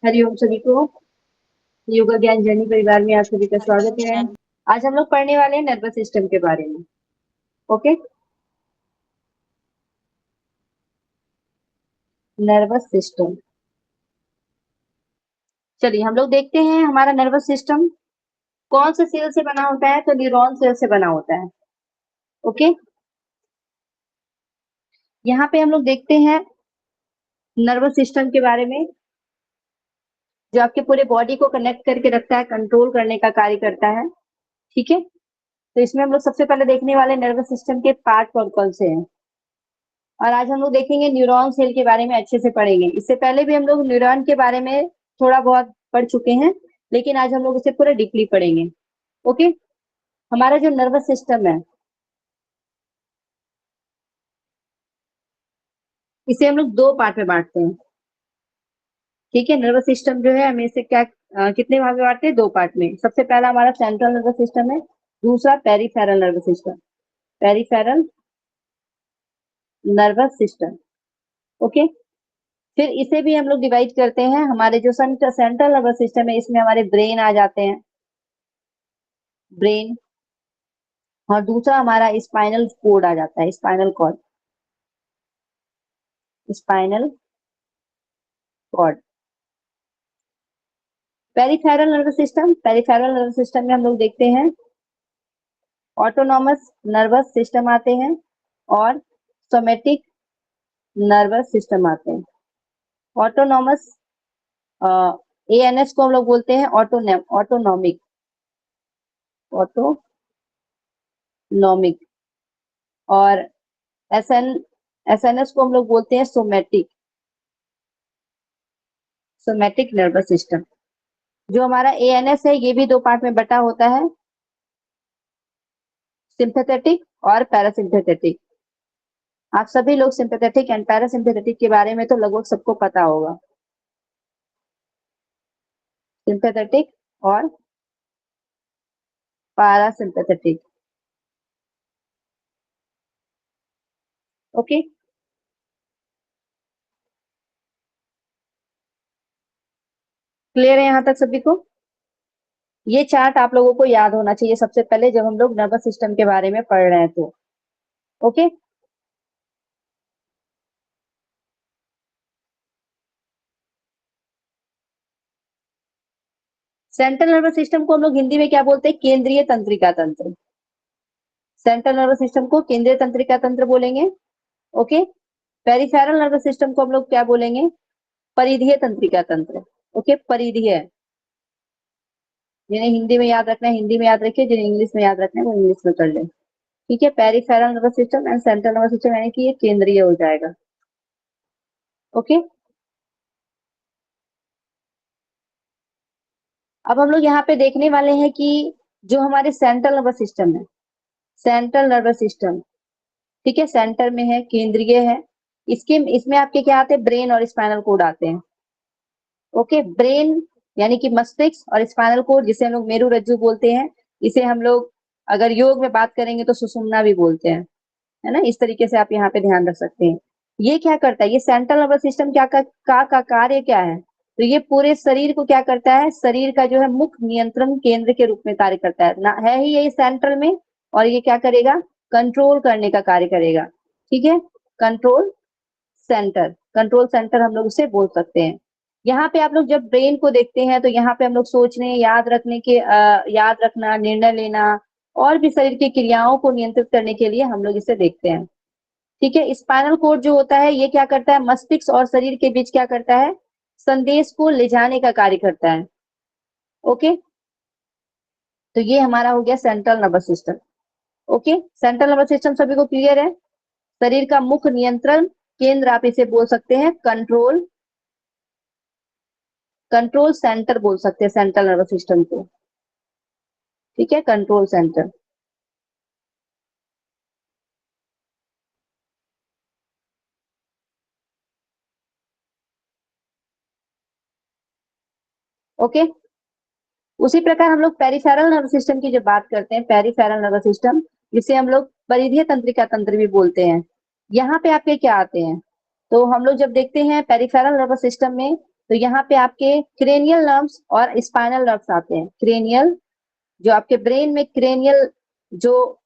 हरिओम सभी को। योगा ज्ञान जर्नी परिवार में आप सभी का स्वागत है। आज हम लोग पढ़ने वाले हैं नर्वस सिस्टम के बारे में। Okay, nervous system. चलिए हम लोग देखते हैं हमारा नर्वस सिस्टम कौन से सेल से बना होता है। तो न्यूरॉन सेल से बना होता है। ओके, यहाँ पे हम लोग देखते हैं नर्वस सिस्टम के बारे में, जो आपके पूरे बॉडी को कनेक्ट करके रखता है, कंट्रोल करने का कार्य करता है। ठीक है, तो इसमें हम लोग सबसे पहले देखने वाले नर्वस सिस्टम के पार्ट कौन कौन से हैं। और आज हम लोग देखेंगे न्यूरॉन सेल के बारे में, अच्छे से पढ़ेंगे। इससे पहले भी हम लोग न्यूरॉन के बारे में थोड़ा बहुत पढ़ चुके हैं, लेकिन आज हम लोग उसे पूरा डीपली पढ़ेंगे। ओके, हमारा जो नर्वस सिस्टम है, इसे हम लोग दो पार्ट में बांटते हैं। ठीक है, नर्वस सिस्टम जो है हमें इसे कितने भाग में बांटते हैं? दो पार्ट में। सबसे पहला हमारा सेंट्रल नर्वस सिस्टम है, दूसरा peripheral nervous system. Peripheral nervous system. Okay, फिर इसे भी हम लोग डिवाइड करते हैं। हमारे जो सेंट्रल नर्वस सिस्टम है, इसमें हमारे ब्रेन आ जाते हैं, ब्रेन। और दूसरा हमारा स्पाइनल कोड आ जाता है, spinal cord, spinal cord. Peripheral nervous system, peripheral nervous system में हम लोग देखते हैं ऑटोनॉमस नर्वस सिस्टम आते हैं और सोमेटिक नर्वस सिस्टम आते हैं। ऑटोनॉमस एएनएस को हम लोग बोलते हैं ऑटोनॉमिक, ऑटोनॉमिक। और एसएनएस को हम लोग बोलते हैं सोमेटिक, सोमेटिक नर्वस सिस्टम। जो हमारा एएनएस है, ये भी दो पार्ट में बटा होता है, सिंपैथेटिक और पैरासिम्पैथेटिक। आप सभी लोग सिंपैथेटिक एंड पैरासिम्पैथेटिक के बारे में तो लगभग सबको पता होगा। सिंपैथेटिक और पैरासिम्पैथेटिक। ओके, क्लियर है यहाँ तक सभी को? ये चार्ट आप लोगों को याद होना चाहिए सबसे पहले, जब हम लोग नर्वस सिस्टम के बारे में पढ़ रहे हैं तो। ओके, सेंट्रल नर्वस सिस्टम को हम लोग हिंदी में क्या बोलते हैं? केंद्रीय तंत्रिका तंत्र। सेंट्रल नर्वस सिस्टम को केंद्रीय तंत्रिका तंत्र बोलेंगे। ओके, पेरिफेरल नर्वस सिस्टम को हम लोग क्या बोलेंगे? परिधीय तंत्रिका तंत्र। ओके, परिधीय। जिन्हें हिंदी में याद रखना है हिंदी में याद रखिए, जिन्हें इंग्लिश में याद रखना है वो इंग्लिश में कर ले। ठीक है, peripheral nervous system and central nervous system, यानी कि ये केंद्रीय हो जाएगा। ओके, अब हम लोग यहाँ पे देखने वाले हैं कि जो हमारे सेंट्रल नर्वस सिस्टम है, सेंट्रल नर्वस सिस्टम, ठीक है, सेंटर में है, केंद्रीय है। इसमें आपके क्या आते हैं? ब्रेन और स्पाइनल कोड आते हैं। ओके, ब्रेन यानी कि मस्तिष्क, और स्पाइनल कोड जिसे हम लोग मेरुरज्जु बोलते हैं, इसे हम लोग अगर योग में बात करेंगे तो सुषुम्ना भी बोलते हैं, है ना। इस तरीके से आप यहाँ पे ध्यान रख सकते हैं। ये क्या करता है? ये सेंट्रल नर्वस सिस्टम क्या का कार्य क्या है? तो ये पूरे शरीर को क्या करता है? शरीर का जो है मुख्य नियंत्रण केंद्र के रूप में कार्य करता है ना, है ही यही सेंट्रल में। और ये क्या करेगा? कंट्रोल करने का कार्य करेगा। ठीक है, कंट्रोल सेंटर, कंट्रोल सेंटर हम लोग उसे बोल सकते हैं। यहाँ पे आप लोग जब ब्रेन को देखते हैं तो यहाँ पे हम लोग सोचने, याद रखने के याद रखना, निर्णय लेना और भी शरीर की क्रियाओं को नियंत्रित करने के लिए हम लोग इसे देखते हैं। ठीक है, स्पाइनल कोड जो होता है ये क्या करता है? मस्तिष्क और शरीर के बीच क्या करता है? संदेश को ले जाने का कार्य करता है। ओके, तो ये हमारा हो गया central nervous system. Okay, central nervous system सभी को क्लियर है? शरीर का मुख्य नियंत्रण केंद्र आप इसे बोल सकते हैं कंट्रोल, कंट्रोल सेंटर बोल सकते हैं सेंट्रल नर्वस सिस्टम को। ठीक है, कंट्रोल सेंटर। ओके, उसी प्रकार हम लोग पेरिफेरल नर्वस सिस्टम की जब बात करते हैं, पेरिफेरल नर्वस सिस्टम, जिसे हम लोग परिधीय तंत्रिका तंत्र भी बोलते हैं, यहाँ पे आपके क्या आते हैं? तो हम लोग जब देखते हैं पेरिफेरल नर्वस सिस्टम में तो यहाँ पे आपके क्रेनियल नर्व्स और स्पाइनल नर्व्स आते हैं। क्रेनियल, जो आपके ब्रेन में क्रेनियल, जो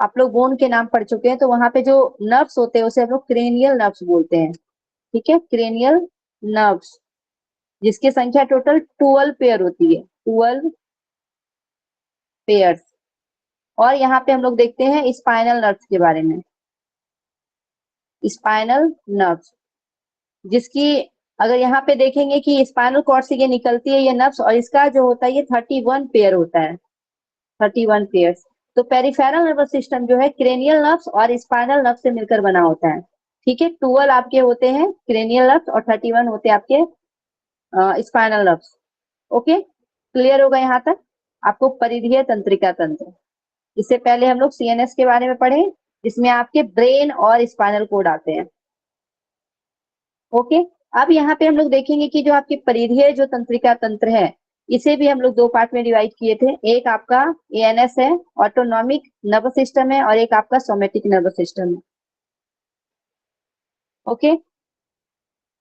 आप लोग बोन के नाम पढ़ चुके हैं, तो वहां पे जो नर्व्स होते हैं उसे हम लोग क्रेनियल नर्व्स बोलते हैं। ठीक है, क्रेनियल नर्व्स, जिसकी संख्या टोटल 12 पेयर होती है, 12 पेयर्स। और यहाँ पे हम लोग देखते हैं स्पाइनल नर्व्स के बारे में। स्पाइनल नर्व्स, जिसकी अगर यहाँ पे देखेंगे कि स्पाइनल कॉर्ड से ये निकलती है ये नर्व्स, और इसका जो होता है ये 31 पेयर होता है, 31 पेयर्स। तो पेरिफेरल नर्वस सिस्टम जो है क्रेनियल नर्व्स और स्पाइनल नर्व से मिलकर बना होता है। ठीक है, 12 आपके होते हैं क्रेनियल नर्व्स और 31 होते हैं आपके स्पाइनल नर्व्स। ओके, क्लियर होगा यहाँ तक आपको परिधीय तंत्रिका तंत्र। इससे पहले हम लोग सीएनएस के बारे में पढ़े, जिसमें आपके ब्रेन और स्पाइनल कोड आते हैं। ओके, अब यहाँ पे हम लोग देखेंगे कि जो आपकी परिधीय जो तंत्रिका तंत्र है, इसे भी हम लोग दो पार्ट में डिवाइड किए थे। एक आपका एएनएस है, ऑटोनॉमिक नर्वस सिस्टम है, और एक आपका सोमेटिक नर्वस सिस्टम है। ओके,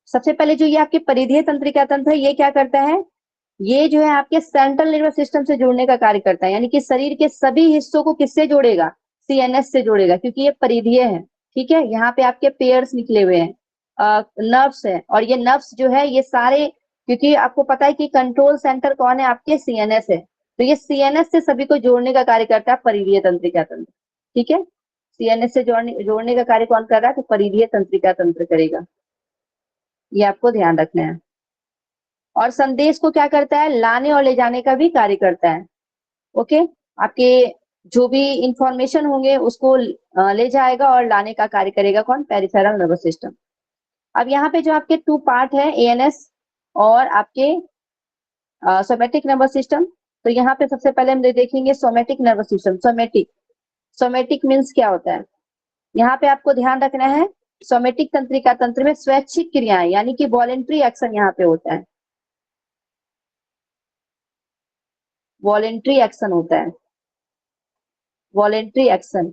सबसे पहले जो ये आपके परिधीय तंत्रिका तंत्र है, ये क्या करता है, ये जो है आपके सेंट्रल नर्वस सिस्टम से जोड़ने का कार्य करता है, यानी कि शरीर के सभी हिस्सों को किससे जोड़ेगा, सीएनएस से जोड़ेगा, क्योंकि ये परिधीय है। ठीक है, यहाँ पे आपके पेयर्स निकले हुए हैं, नर्व्स है, और ये नर्व्स जो है ये सारे, क्योंकि आपको पता है कि कंट्रोल सेंटर कौन है, आपके सीएनएस है, तो ये सीएनएस से सभी को जोड़ने का कार्य करता है परिधीय तंत्रिका तंत्र। ठीक है, सीएनएस से जोड़ने का कार्य कौन कर रहा है, तो परिधीय तंत्रिका तंत्र करेगा, ये आपको ध्यान रखना है। और संदेश को क्या करता है, लाने और ले जाने का भी कार्य करता है। ओके, आपके जो भी इंफॉर्मेशन होंगे उसको ले जाएगा और लाने का कार्य करेगा कौन, पेरिफेरल नर्वस सिस्टम। अब यहाँ पे जो आपके टू पार्ट है, एएनएस और आपके सोमेटिक नर्वस सिस्टम, तो यहाँ पे सबसे पहले हम देखेंगे somatic nervous system. Somatic, somatic means क्या होता है, यहाँ पे आपको ध्यान रखना है, सोमेटिक तंत्रिका तंत्र में स्वैच्छिक क्रियाएं, यानी कि वॉलेंट्री एक्शन यहाँ पे होता है, वॉलेंट्री एक्शन होता है, वॉलेंट्री एक्शन।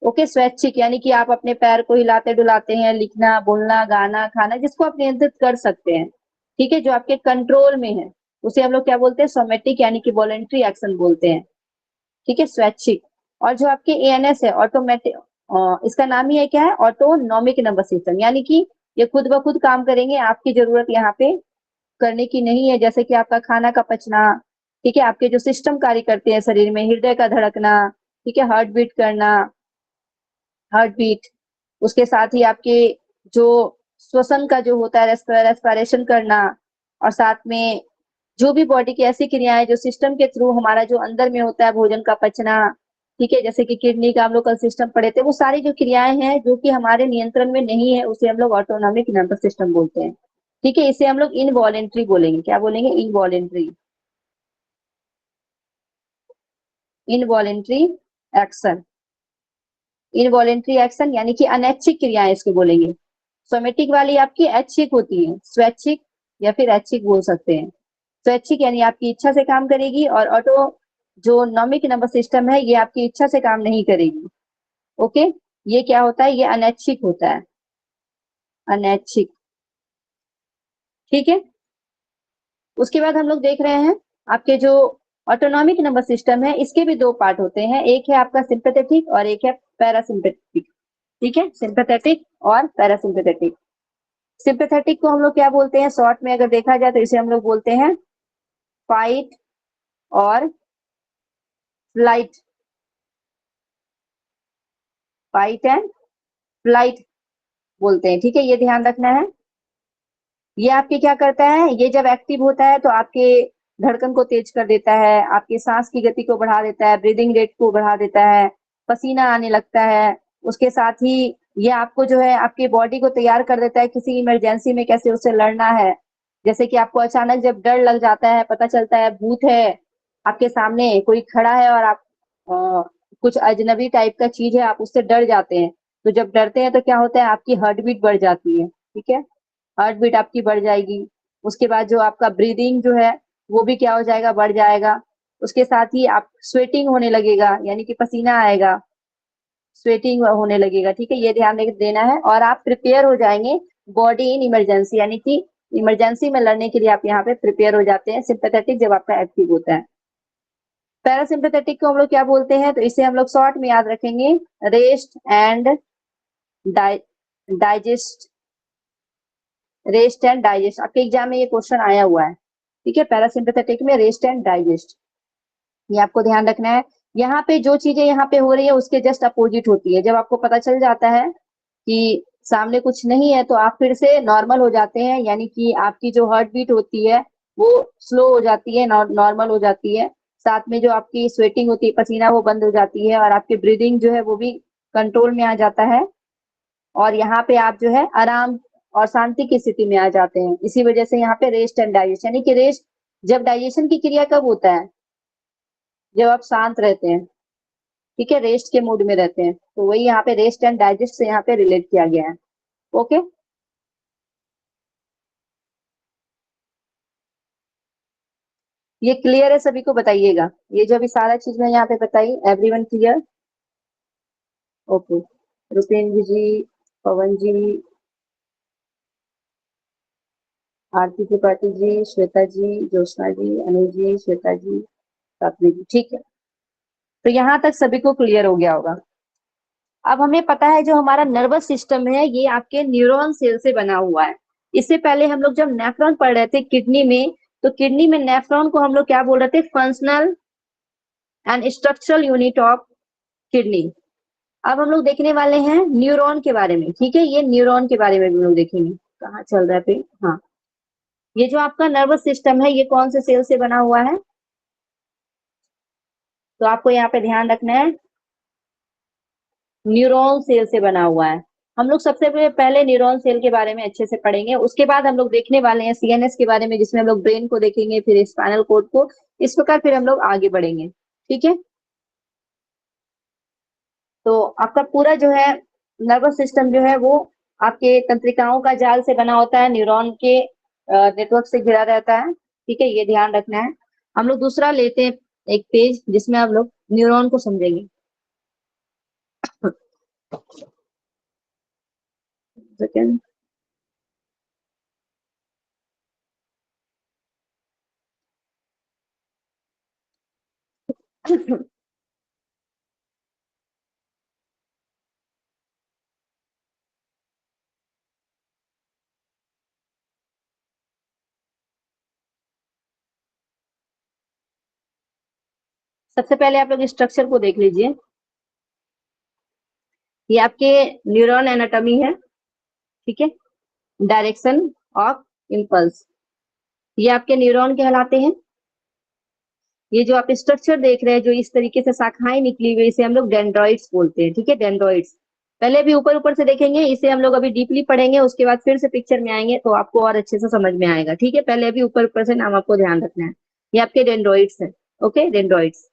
ओके, स्वैच्छिक यानी कि आप अपने पैर को हिलाते डुलाते हैं, लिखना, बोलना, गाना, खाना, जिसको आप नियंत्रित कर सकते हैं। ठीक है, जो आपके कंट्रोल में है उसे हम लोग क्या बोलते हैं, सोमेटिक यानी कि वॉलेंट्री एक्शन बोलते हैं। ठीक है, स्वैच्छिक। और जो आपके एएनएस है, ऑटोमेटिक, इसका नाम ही है क्या है, ऑटोनॉमिक नर्वस सिस्टम, यानी कि ये खुद ब खुद काम करेंगे, आपकी जरूरत यहाँ पे करने की नहीं है। जैसे कि आपका खाना का पचना, ठीक है, आपके जो सिस्टम कार्य करते हैं शरीर में, हृदय का धड़कना, ठीक है, हार्ट बीट करना, हार्ट बीट, उसके साथ ही आपके जो श्वसन का जो होता है, रेस्पिरेशन करना, और साथ में जो भी बॉडी की ऐसी क्रियाएं जो सिस्टम के थ्रू हमारा जो अंदर में होता है, भोजन का पचना, ठीक है, जैसे कि किडनी का हम लोग कल सिस्टम पढ़े थे, वो सारी जो क्रियाएं हैं जो कि हमारे नियंत्रण में नहीं है, उसे हम लोग ऑटोनॉमिक नर्वस सिस्टम बोलते हैं। ठीक है, इसे हम लोग इनवॉलेंट्री बोलेंगे, क्या बोलेंगे, involuntary, involuntary action, involuntary action यानी कि अनैच्छिक क्रियाएं इसको बोलेंगे। सोमेटिक वाली आपकी ऐच्छिक होती है, स्वैच्छिक या फिर ऐच्छिक बोल सकते हैं। स्वैच्छिक यानी आपकी इच्छा से काम करेगी, और ऑटो जो नॉमिक नर्वस सिस्टम है ये आपकी इच्छा से काम नहीं करेगी। ओके, ये क्या होता है, ये अनैच्छिक होता है, अनैच्छिक। ठीक है, उसके बाद हम लोग देख रहे हैं आपके जो ऑटोनॉमिक नर्वस सिस्टम है, इसके भी दो पार्ट होते हैं, एक है आपका सिंपैथेटिक और एक है पैरासिम्पैथेटिक। ठीक है, सिंपैथेटिक और पैरासिम्पैथेटिक। सिंपैथेटिक को हम लोग क्या बोलते हैं, शॉर्ट में अगर देखा जाए तो इसे हम लोग बोलते हैं फाइट और फ्लाइट, फाइट एंड फ्लाइट बोलते हैं। ठीक है, ये ध्यान रखना है। ये आपके क्या करता है, ये जब एक्टिव होता है तो आपके धड़कन को तेज कर देता है, आपके सांस की गति को बढ़ा देता है, ब्रीदिंग रेट को बढ़ा देता है, पसीना आने लगता है। उसके साथ ही ये आपको जो है आपकी बॉडी को तैयार कर देता है किसी इमरजेंसी में कैसे उससे लड़ना है। जैसे कि आपको अचानक जब डर लग जाता है, पता चलता है भूत है आपके सामने, कोई खड़ा है और आप कुछ अजनबी टाइप का चीज है, आप उससे डर जाते हैं, तो जब डरते हैं तो क्या होता है, आपकी हार्ट बीट बढ़ जाती है। ठीक है, हार्ट बीट आपकी बढ़ जाएगी। उसके बाद जो आपका ब्रीदिंग जो है वो भी क्या हो जाएगा, बढ़ जाएगा। उसके साथ ही आप स्वेटिंग होने लगेगा, यानी कि पसीना आएगा, स्वेटिंग होने लगेगा। ठीक है, ये ध्यान देना है, और आप प्रिपेयर हो जाएंगे बॉडी इन इमरजेंसी, यानी कि इमरजेंसी में लड़ने के लिए आप यहाँ पे प्रिपेयर हो जाते हैं। सिंपैथेटिक जब आपका एक्टिव होता है। पैरासिम्पैथेटिक को हम लोग क्या बोलते हैं, तो इसे हम लोग शॉर्ट में याद रखेंगे, rest and digest. Rest and digest आपके एग्जाम में ये क्वेश्चन आया हुआ है, ठीक है। पैरासिम्पैथेटिक में रेस्ट एंड डाइजेस्ट, ये आपको ध्यान रखना है। यहाँ पे जो चीजें यहाँ पे हो रही है उसके जस्ट अपोजिट होती है। जब आपको पता चल जाता है कि सामने कुछ नहीं है तो आप फिर से नॉर्मल हो जाते हैं, यानी कि आपकी जो हार्ट बीट होती है वो स्लो हो जाती है, नॉर्मल हो जाती है। साथ में जो आपकी स्वेटिंग होती है, पसीना, वो बंद हो जाती है, और आपकी ब्रीदिंग जो है वो भी कंट्रोल में आ जाता है। और यहाँ पे आप जो है आराम और शांति की स्थिति में आ जाते हैं। इसी वजह से यहाँ पे रेस्ट एंड डाइजेस्ट, यानी कि रेस्ट, जब डाइजेशन की क्रिया कब होता है, जब आप शांत रहते हैं, ठीक है, रेस्ट के मूड में रहते हैं। तो वही यहाँ पे रेस्ट एंड डाइजेस्ट से यहाँ पे रिलेट किया गया है। ओके, ये क्लियर है सभी को, बताइएगा। ये जो अभी सारा चीज मैं यहाँ पे बताई, एवरीवन क्लियर? ओके, रुपेंद्र जी, पवन जी, आरती त्रिपाठी जी, श्वेता जी, ज्योत्सना जी, अनु जी, श्वेता जी, सात्विक जी, ठीक है। तो यहाँ तक सभी को क्लियर हो गया होगा। अब हमें पता है जो हमारा नर्वस सिस्टम है ये आपके न्यूरॉन सेल से बना हुआ है। इससे पहले हम लोग जब नेफ्रॉन पढ़ रहे थे किडनी में, तो किडनी में नेफ्रॉन को हम लोग क्या बोल रहे थे, functional and structural unit of kidney. अब हम लोग देखने वाले हैं न्यूरॉन के बारे में, ठीक है। ये न्यूरॉन के बारे में भी हम लोग देखेंगे। कहाँ चल रहा है पे, हाँ, ये जो आपका नर्वस सिस्टम है ये कौन से सेल से बना हुआ है, तो आपको यहाँ पे ध्यान रखना है, न्यूरॉन सेल से बना हुआ है। हम लोग सबसे पहले न्यूरॉन सेल के बारे में अच्छे से पढ़ेंगे, उसके बाद हम लोग देखने वाले हैं सीएनएस के बारे में, जिसमें हम लोग ब्रेन को देखेंगे, फिर स्पाइनल कोड को। इस प्रकार फिर हम लोग आगे बढ़ेंगे, ठीक है। तो आपका पूरा जो है नर्वस सिस्टम जो है वो आपके तंत्रिकाओं का जाल से बना होता है, न्यूरॉन के नेटवर्क से घिरा रहता है, ठीक है, ये ध्यान रखना है। हम लोग दूसरा लेते हैं एक पेज जिसमें हम लोग न्यूरॉन को समझेंगे। सेकेंड, सबसे पहले आप लोग स्ट्रक्चर को देख लीजिए। ये आपके न्यूरॉन एनाटॉमी है, ठीक है, डायरेक्शन ऑफ इम्पल्स, ये आपके न्यूरॉन कहलाते हैं। ये जो आप स्ट्रक्चर देख रहे हैं, जो इस तरीके से शाखाएं निकली हुई, इसे हम लोग डेंड्रॉइड्स बोलते हैं, ठीक है, डेंड्रॉइड्स। पहले भी ऊपर ऊपर से देखेंगे, इसे हम लोग अभी डीपली पढ़ेंगे, उसके बाद फिर से पिक्चर में आएंगे तो आपको और अच्छे से समझ में आएगा, ठीक है। पहले अभी ऊपर ऊपर से नाम आपको ध्यान रखना है। ये आपके डेंड्रॉइड्स है, ओके, डेंड्रॉइड्स।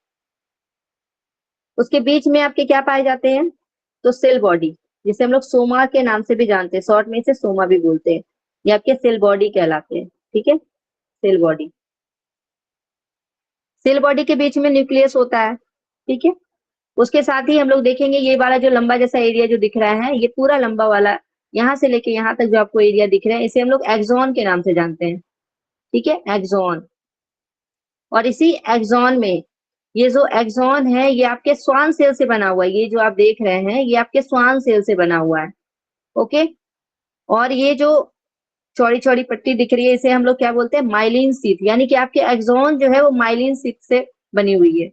उसके बीच में आपके क्या पाए जाते हैं, तो सेल बॉडी, जिसे हम लोग सोमा के नाम से भी जानते हैं, शॉर्ट में इसे सोमा भी बोलते हैं। ये आपके सेल बॉडी कहलाते हैं, ठीक है, सेल बॉडी। सेल बॉडी के बीच में न्यूक्लियस होता है, ठीक है। उसके साथ ही हम लोग देखेंगे ये वाला जो लंबा जैसा एरिया जो दिख रहा है, ये पूरा लंबा वाला, यहाँ से लेके यहाँ तक जो आपको एरिया दिख रहा है, इसे हम लोग एक्सॉन के नाम से जानते हैं, ठीक है, एक्सॉन। और इसी एक्सॉन में, ये जो एक्सॉन है ये आपके स्वान सेल से बना हुआ है, ये जो आप देख रहे हैं ये आपके स्वान सेल से बना हुआ है, ओके। और ये जो चौड़ी चौड़ी पट्टी दिख रही है इसे हम लोग क्या बोलते हैं, माइलिन शीथ, यानी कि आपके एक्सॉन जो है वो माइलिन शीथ से बनी हुई है,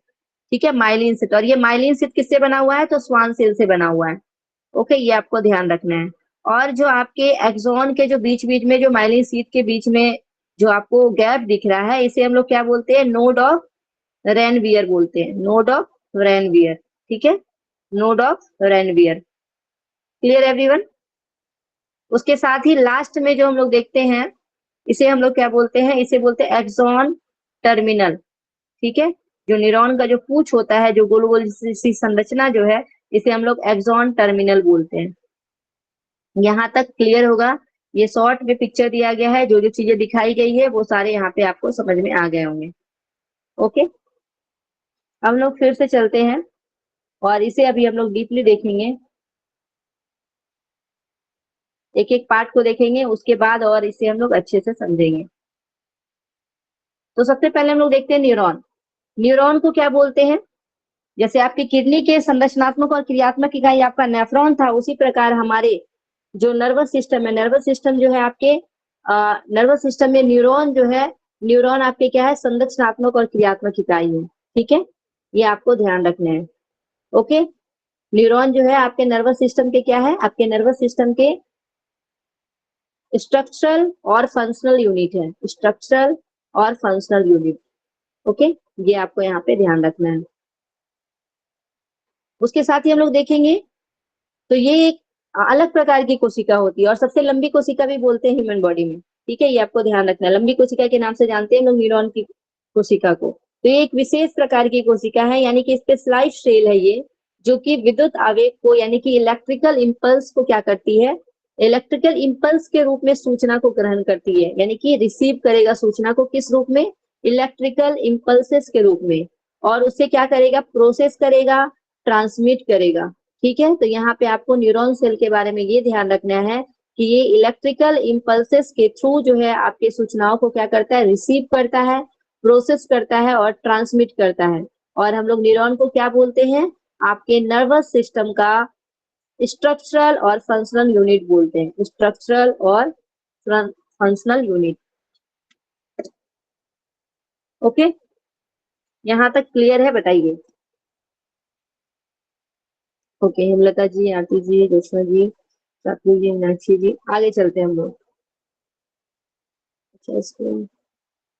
ठीक है, माइलिन शीथ। और ये माइलिन शीथ किससे बना हुआ है, तो स्वान सेल से बना हुआ है, ओके, ये आपको ध्यान रखना है। और जो आपके एक्सॉन के जो बीच बीच में, जो माइलिन शीथ के बीच में जो आपको गैप दिख रहा है, इसे हम लोग क्या बोलते हैं, नोड ऑफ रेनवियर बोलते हैं, नोड ऑफ रेनवियर, ठीक है, node of Ranvier. Clear everyone? उसके साथ ही लास्ट में जो हम लोग देखते हैं, इसे हम लोग क्या बोलते हैं, इसे बोलते हैं एक्सॉन टर्मिनल, ठीक है। जो न्यूरॉन का जो पूंछ होता है, जो गोल गोल सी संरचना जो है, इसे हम लोग एक्सॉन टर्मिनल बोलते हैं। यहाँ तक क्लियर होगा? ये शॉर्ट में पिक्चर दिया गया है, जो जो चीजें दिखाई गई है वो सारे यहाँ पे आपको समझ में आ गए होंगे, ओके। हम लोग फिर से चलते हैं और इसे अभी हम लोग डीपली देखेंगे। एक एक पार्ट को देखेंगे, उसके बाद और इसे हम लोग अच्छे से समझेंगे। तो सबसे पहले हम लोग देखते हैं न्यूरॉन। न्यूरॉन को क्या बोलते हैं? जैसे आपकी किडनी के संरचनात्मक और क्रियात्मक इकाई आपका नेफ्रॉन था, उसी प्रकार हमारे जो नर्वस सिस्टम है, नर्वस सिस्टम जो है आपके नर्वस सिस्टम में न्यूरॉन जो है, न्यूरॉन आपके क्या है, संरचनात्मक और क्रियात्मक इकाई है। ठीक है, ये आपको ध्यान रखना है। ओके, न्यूरॉन जो है आपके नर्वस सिस्टम के क्या है, आपके नर्वस सिस्टम के स्ट्रक्चरल और फंक्शनल यूनिट है, स्ट्रक्चरल और फंक्शनल यूनिट। ओके, ये आपको यहाँ पे ध्यान रखना है। उसके साथ ही हम लोग देखेंगे तो ये एक अलग प्रकार की कोशिका होती है और सबसे लंबी कोशिका भी बोलते हैं ह्यूमन बॉडी में। ठीक है, ये आपको ध्यान रखना है। लंबी कोशिका के नाम से जानते हैं लोग न्यूरॉन की कोशिका को। तो ये एक विशेष प्रकार की कोशिका है, यानी कि स्पेशलाइज्ड सेल है ये, जो कि विद्युत आवेग को यानी कि इलेक्ट्रिकल इंपल्स को क्या करती है, इलेक्ट्रिकल इंपल्स के रूप में सूचना को ग्रहण करती है, यानी कि रिसीव करेगा सूचना को किस रूप में, इलेक्ट्रिकल इंपल्सेस के रूप में, और उससे क्या करेगा, प्रोसेस करेगा, ट्रांसमिट करेगा। ठीक है, तो यहाँ पे आपको न्यूरॉन सेल के बारे में ये ध्यान रखना है कि ये इलेक्ट्रिकल इंपल्सेस के थ्रू जो है आपके सूचनाओं को क्या करता है, रिसीव करता है, प्रोसेस करता है और ट्रांसमिट करता है। और हम लोग न्यूरॉन को क्या बोलते हैं, आपके नर्वस सिस्टम का स्ट्रक्चरल और फंक्शनल यूनिट बोलते हैं, स्ट्रक्चरल और फंक्शनल यूनिट। ओके, यहाँ तक क्लियर है, बताइए। ओके, हेमलता जी, आरती जी, जोशना जी, सात्विक जी, मीनाक्षी जी, आगे चलते हैं हम लोग। अच्छा, इसको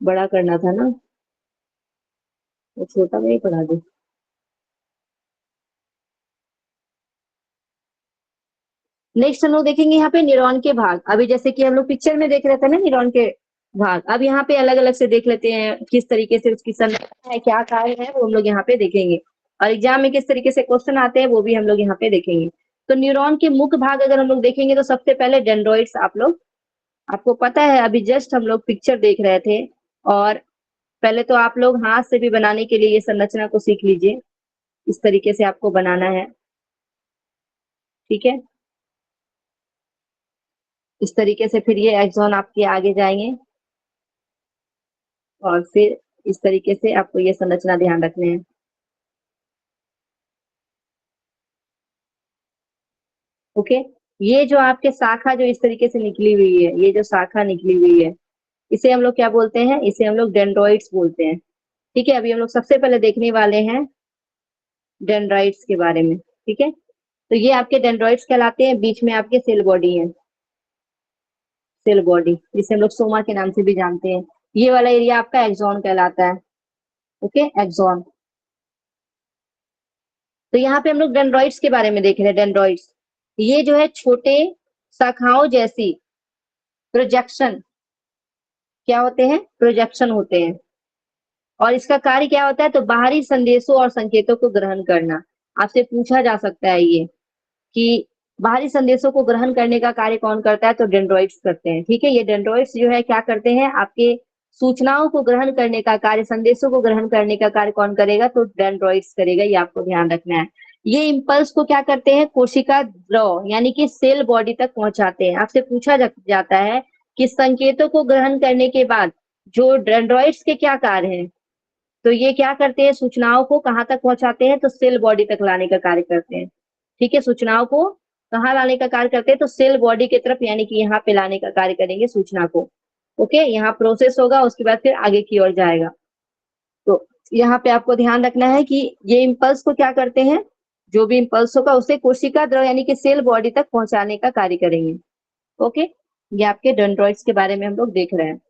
बड़ा करना था ना, वो छोटा में ही पढ़ा दे। नेक्स्ट हम लोग देखेंगे यहाँ पे न्यूरॉन के भाग। अभी जैसे कि हम लोग पिक्चर में देख रहे थे ना न्यूरॉन के भाग, अब यहाँ पे अलग अलग से देख लेते हैं किस तरीके से उसकी संरचना है, क्या कार्य है, वो हम लोग यहाँ पे देखेंगे। और एग्जाम में किस तरीके से क्वेश्चन आते हैं वो भी हम लोग यहाँ पे देखेंगे। तो न्यूरॉन के मुख्य भाग अगर हम लोग देखेंगे तो सबसे पहले डेंड्रॉइड्स, आप लोग, आपको पता है अभी जस्ट हम लोग पिक्चर देख रहे थे, और पहले तो आप लोग हाथ से भी बनाने के लिए ये संरचना को सीख लीजिए, इस तरीके से आपको बनाना है। ठीक है, इस तरीके से फिर ये एक्सॉन आपके आगे जाएंगे और फिर इस तरीके से आपको ये संरचना ध्यान रखने हैं। ओके, ये जो आपके शाखा जो इस तरीके से निकली हुई है, ये जो शाखा निकली हुई है, इसे हम लोग क्या बोलते हैं, इसे हम लोग डेंड्रॉइड्स बोलते हैं। ठीक है, अभी हम लोग सबसे पहले देखने वाले हैं डेंड्राइड्स के बारे में। ठीक है, तो ये आपके डेंड्रॉइड्स कहलाते हैं। बीच में आपके सेल बॉडी है, सेल बॉडी जिसे हम लोग सोमा के नाम से भी जानते हैं। ये वाला एरिया आपका एक्सॉन कहलाता है। Okay, axon. तो यहाँ पे हम लोग डेंड्रॉइड्स के बारे में देख रहे हैं। डेंड्रॉइड्स ये जो है छोटे शाखाओं जैसी प्रोजेक्शन, क्या होते हैं, प्रोजेक्शन होते हैं। और इसका कार्य क्या होता है, तो बाहरी संदेशों और संकेतों को ग्रहण करना। आपसे पूछा जा सकता है ये कि बाहरी संदेशों को ग्रहण करने का कार्य कौन करता है, तो डेंड्रॉइड्स करते हैं। ठीक है, ये डेंड्रॉइड्स जो है क्या करते हैं, आपके सूचनाओं को ग्रहण करने का कार्य, संदेशों को ग्रहण करने का कार्य कौन करेगा, तो डेंड्रॉइड्स करेगा। ये आपको ध्यान रखना है। ये इम्पल्स को क्या करते हैं, कोशिका द्रव यानी कि सेल बॉडी तक पहुंचाते हैं। आपसे पूछा जाता है कि संकेतों को ग्रहण करने के बाद जो डेंड्रॉइड्स के क्या कार्य हैं, तो ये क्या करते हैं, सूचनाओं को कहाँ तक पहुंचाते हैं, तो सेल बॉडी तक लाने का कार्य करते हैं। ठीक है, सूचनाओं को कहाँ लाने का कार्य करते हैं, तो सेल बॉडी की तरफ, यानी कि यहाँ पे लाने का कार्य करेंगे सूचना को। ओके, यहाँ प्रोसेस होगा, उसके बाद फिर आगे की ओर जाएगा। तो यहाँ पे आपको ध्यान रखना है कि ये इम्पल्स को क्या करते हैं, जो भी इम्पल्स होगा उसे कोशिका द्रव यानी कि सेल बॉडी तक पहुंचाने का कार्य करेंगे। ओके, ये आपके डेंड्रॉइड्स के बारे में हम लोग देख रहे हैं।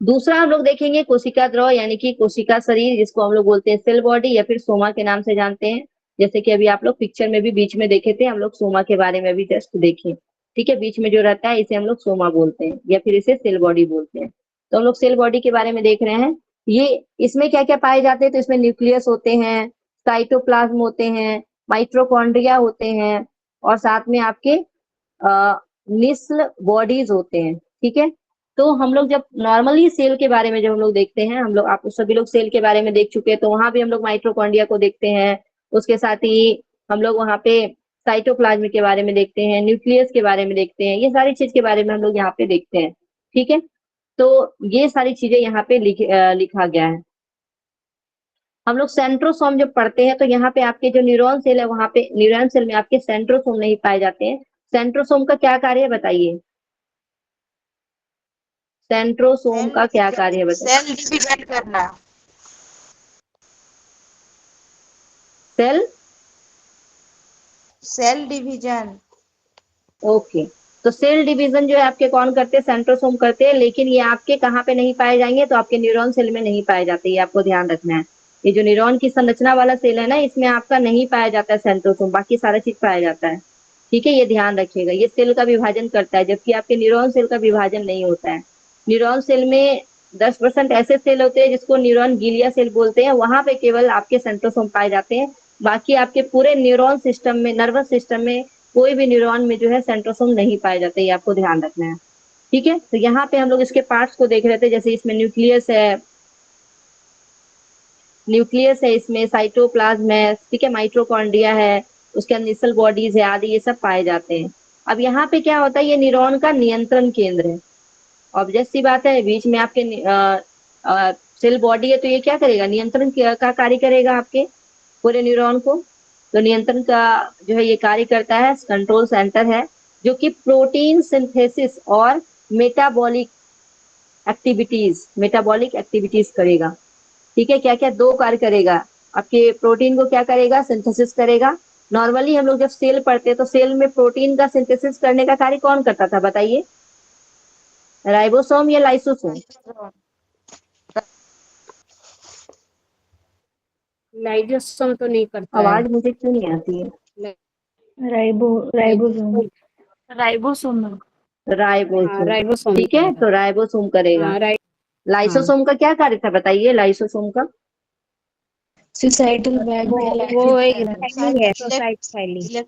दूसरा हम लोग देखेंगे कोशिका द्रव यानी कि कोशिका शरीर, जिसको हम लोग बोलते हैं सेल बॉडी या फिर सोमा के नाम से जानते हैं। जैसे कि अभी आप लोग पिक्चर में भी बीच में देखे थे, हम लोग सोमा के बारे में भी जस्ट देखे। ठीक है, बीच में जो रहता है इसे हम लोग सोमा बोलते हैं या फिर इसे सेल बॉडी बोलते हैं। तो हम लोग सेल बॉडी के बारे में देख रहे हैं। ये इसमें क्या क्या पाए जाते हैं, तो इसमें न्यूक्लियस होते हैं, साइटोप्लाज्म होते हैं, माइट्रोकॉन्ड्रिया होते हैं, और साथ में आपके निस्ल बॉडीज होते हैं। ठीक है, तो हम लोग जब नॉर्मली सेल के बारे में जब हम लोग देखते हैं, हम लोग, आप सभी लोग सेल के बारे में देख चुके हैं, तो वहां भी हम लोग माइट्रोकॉन्ड्रिया को देखते हैं। उसके साथ ही हम लोग वहां पे साइटोप्लाज्म के बारे में देखते हैं, न्यूक्लियस के बारे में देखते हैं, ये सारी चीज के बारे में हम लोग यहाँ पे देखते हैं। ठीक है, तो ये सारी चीजें यहाँ पे लिखा गया है। हम लोग सेंट्रोसोम जब पढ़ते हैं तो यहाँ पे आपके जो न्यूरॉन सेल है वहां पे न्यूरॉन सेल में आपके सेंट्रोसोम नहीं पाए जाते हैं। सेंट्रोसोम का क्या कार्य है बताइए? सेंट्रोसोम का क्या कार्य है बताइए? सेल डिविजन करना। Cell cell division. ओके, तो सेल डिवीजन जो है आपके कौन करते हैं? सेंट्रोसोम करते हैं, लेकिन ये आपके कहाँ पे नहीं पाए जाएंगे? तो आपके न्यूरॉन सेल में नहीं पाए जाते, ये आपको ध्यान रखना है। ये जो न्यूरॉन की संरचना वाला सेल है ना, इसमें आपका नहीं पाया जाता है सेंट्रोसोम, बाकी सारा चीज पाया जाता है। ठीक है, ये ध्यान रखिएगा, ये सेल का विभाजन करता है, जबकि आपके न्यूरॉन सेल का विभाजन नहीं होता है। न्यूरॉन सेल में 10% ऐसे सेल होते हैं जिसको न्यूरॉन गीलिया सेल बोलते हैं, वहां पे केवल आपके सेंट्रोसोम पाए जाते हैं। बाकी आपके पूरे न्यूरॉन सिस्टम में, नर्वस सिस्टम में कोई भी न्यूरॉन में जो है सेंट्रोसोम नहीं पाए जाते, ये आपको ध्यान रखना है। ठीक है, तो यहाँ पे हम लोग इसके पार्ट्स को देख रहे थे, जैसे इसमें न्यूक्लियस है, इसमें साइटोप्लाज्म है, ठीक है, माइटोकॉन्ड्रिया है, उसके अंदर सेल बॉडीज है आदि, ये सब पाए जाते हैं। अब यहाँ पे क्या होता है, ये न्यूरॉन का नियंत्रण केंद्र है। ऑब्वियस सी बात है, बीच में आपके सेल बॉडी है, तो ये क्या करेगा? नियंत्रण का कार्य करेगा आपके पूरे न्यूरॉन को। तो नियंत्रण का जो है ये कार्य करता है, कंट्रोल सेंटर है, जो कि प्रोटीन सिंथेसिस और मेटाबॉलिक एक्टिविटीज करेगा। ठीक है, क्या क्या दो कार्य करेगा? आपके प्रोटीन को क्या करेगा? सिंथेसिस करेगा। नॉर्मली हम लोग जब सेल पढ़ते हैं तो सेल में प्रोटीन का सिंथेसिस करने का कार्य कौन करता था बताइए? राइबोसोम या लाइसोसोम? लाइजोसोम तो नहीं करता है। आवाज मुझे क्यों नहीं आती है? राइबोसोम। राइबोसोम। राइबोसोम। राइबोसोम ठीक है, करेगा। तो राइबोसोम करेगा। हाँ लाइसोसोम का क्या कार्य था बताइए? लाइसोसोम का सुसाइडल बैग में वो एक साइड थैली है, सोसाइट थैली।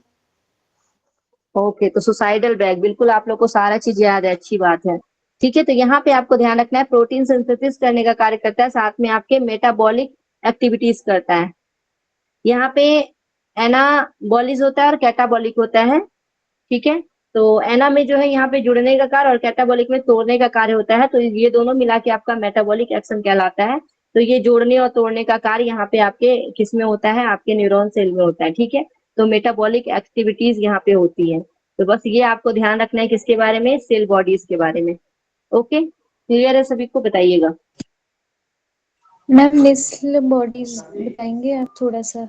ओके, तो सुसाइडल बैग, बिल्कुल आप लोग को सारा चीज याद है, अच्छी बात है। ठीक है, तो यहाँ पे आपको ध्यान रखना है, प्रोटीन सिंथेसिस करने का कार्य करता है, साथ में आपके मेटाबॉलिक एक्टिविटीज करता है। यहाँ पे एनाबॉलिज होता है और कैटाबॉलिक होता है। ठीक है, तो एना में जो है यहाँ पे जुड़ने का कार्य और कैटाबॉलिक में तोड़ने का कार्य होता है, तो ये दोनों मिला के आपका मेटाबॉलिक एक्शन कहलाता है। तो ये जोड़ने और तोड़ने का कार्य यहाँ पे आपके किस में होता है? आपके न्यूरॉन सेल में होता है। ठीक है, तो मेटाबॉलिक एक्टिविटीज यहाँ पे होती है। तो बस ये आपको ध्यान रखना है, किसके बारे में? सेल बॉडीज के बारे में। ओके, क्लियर है सभी को? बताइएगा। मैम नेस्ल बॉडीज बताएंगे आप थोड़ा सा?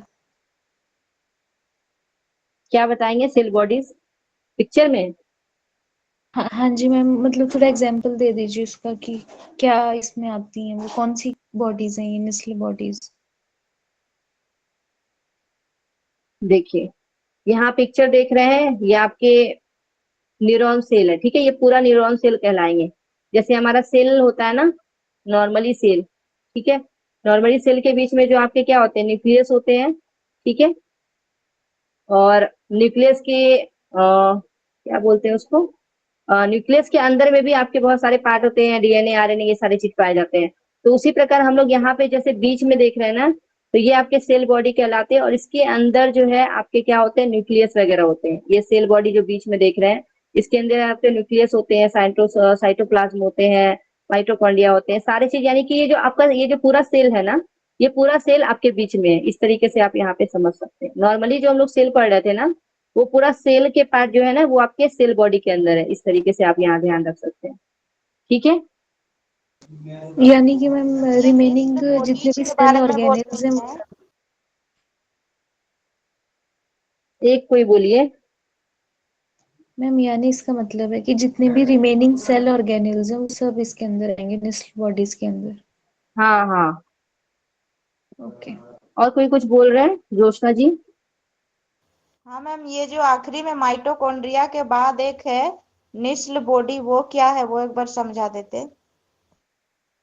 क्या बताएंगे? सेल बॉडीज पिक्चर में? हाँ हाँ जी मैम, मतलब थोड़ा एग्जांपल दे दीजिए उसका कि क्या इसमें आती हैं, वो कौन सी बॉडीज हैं ये नेस्ल बॉडीज? देखिए, यहाँ पिक्चर देख रहे हैं, ये आपके न्यूरॉन सेल है। ठीक है, ये पूरा न्यूरॉन सेल कहलाएंगे। जैसे हमारा सेल होता है ना, नॉर्मली सेल, ठीक है, नॉर्मली सेल के बीच में जो आपके क्या होते हैं? न्यूक्लियस होते हैं। ठीक है, और न्यूक्लियस के क्या बोलते हैं उसको? न्यूक्लियस के अंदर में भी आपके बहुत सारे पार्ट होते हैं, डीएनए, आरएनए, ये सारी चीज पाए जाते हैं। तो उसी प्रकार हम लोग यहाँ पे जैसे बीच में देख रहे हैं ना, तो ये आपके सेल बॉडी कहलाते हैं, और इसके अंदर जो है आपके क्या होते हैं? न्यूक्लियस वगैरह होते हैं। ये सेल बॉडी जो बीच में देख रहे हैं, इसके अंदर आपके न्यूक्लियस होते हैं, साइटोप्लाज्म होते हैं, माइटोकॉन्ड्रिया होते हैं, सारी चीज, यानी कि ये जो आपका ये जो पूरा सेल है ना, ये पूरा सेल आपके बीच में है। इस तरीके से आप यहाँ पे समझ सकते हैं। नॉर्मली जो हम लोग सेल पढ़ रहे थे ना, वो पूरा सेल के पार्ट जो है ना, वो आपके सेल बॉडी के अंदर है। इस तरीके से आप यहाँ ध्यान रख सकते हैं। ठीक है, यानी कि मैम रिमेनिंग जितने भी के सेल बारे में बोल रहे ऑर्गेनिज्म, हैं। एक कोई बोलिए। मैम यानी इसका मतलब है कि जितने भी रिमेनिंग सेल ऑर्गेनिज्म सब इसके अंदर आएंगे नेस्ल बॉडीज के अंदर। हाँ हाँ, ओके। और कोई कुछ बोल रहे हैं? जोशना जी? हाँ मैम, ये जो आखिरी में माइटोकॉन्ड्रिया के बाद एक है निस्ल बॉडी, वो क्या है, वो एक बार समझा देते।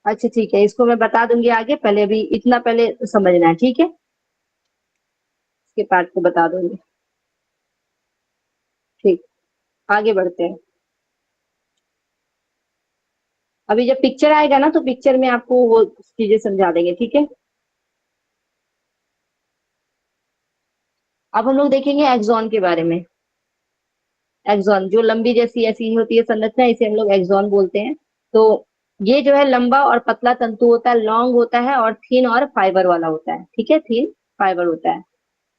अच्छा ठीक है, इसको मैं बता दूंगी आगे, पहले अभी इतना पहले समझना है। ठीक है, इसके पार्ट को बता दूंगी। ठीक, आगे बढ़ते हैं। अभी जब पिक्चर आएगा ना, तो पिक्चर में आपको वो चीजें समझा देंगे। ठीक है, अब हम लोग देखेंगे एक्सॉन के बारे में। एक्सॉन जो लंबी जैसी ऐसी होती है संरचना, इसे हम लोग एक्सॉन बोलते हैं। तो ये जो है लंबा और पतला तंतु होता है, लॉन्ग होता है और थिन और फाइबर वाला होता है। ठीक है, थिन फाइबर होता है।